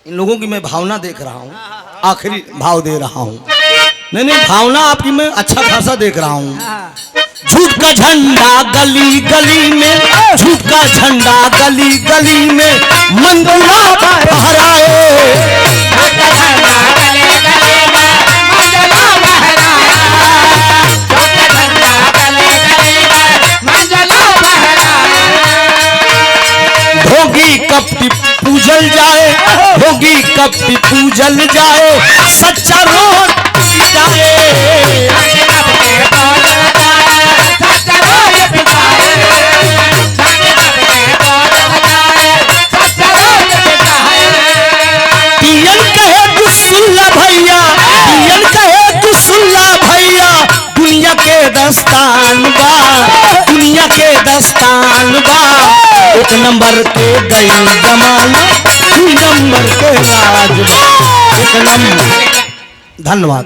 A: इन लोगों की मैं भावना देख रहा हूँ, आखिरी भाव दे रहा हूँ। नहीं, भावना आपकी मैं अच्छा खासा देख रहा हूँ। झूठ का झंडा गली गली में, झूठ का झंडा गली गली में मंगला फहराए। भोगी कपटी पूजल जाए, भोगी कपटी पूजल जाए, सच्चा रोड जाए। पियन कहे दुसुल्ला भैया, पियन कहे दुसुल्ला भैया, दुनिया के दस्तान बा, दुनिया के दस्तान बा। 1 नंबर के गए जमाना, 2 नंबर के राज बा। 1 नंबर। धन्यवाद।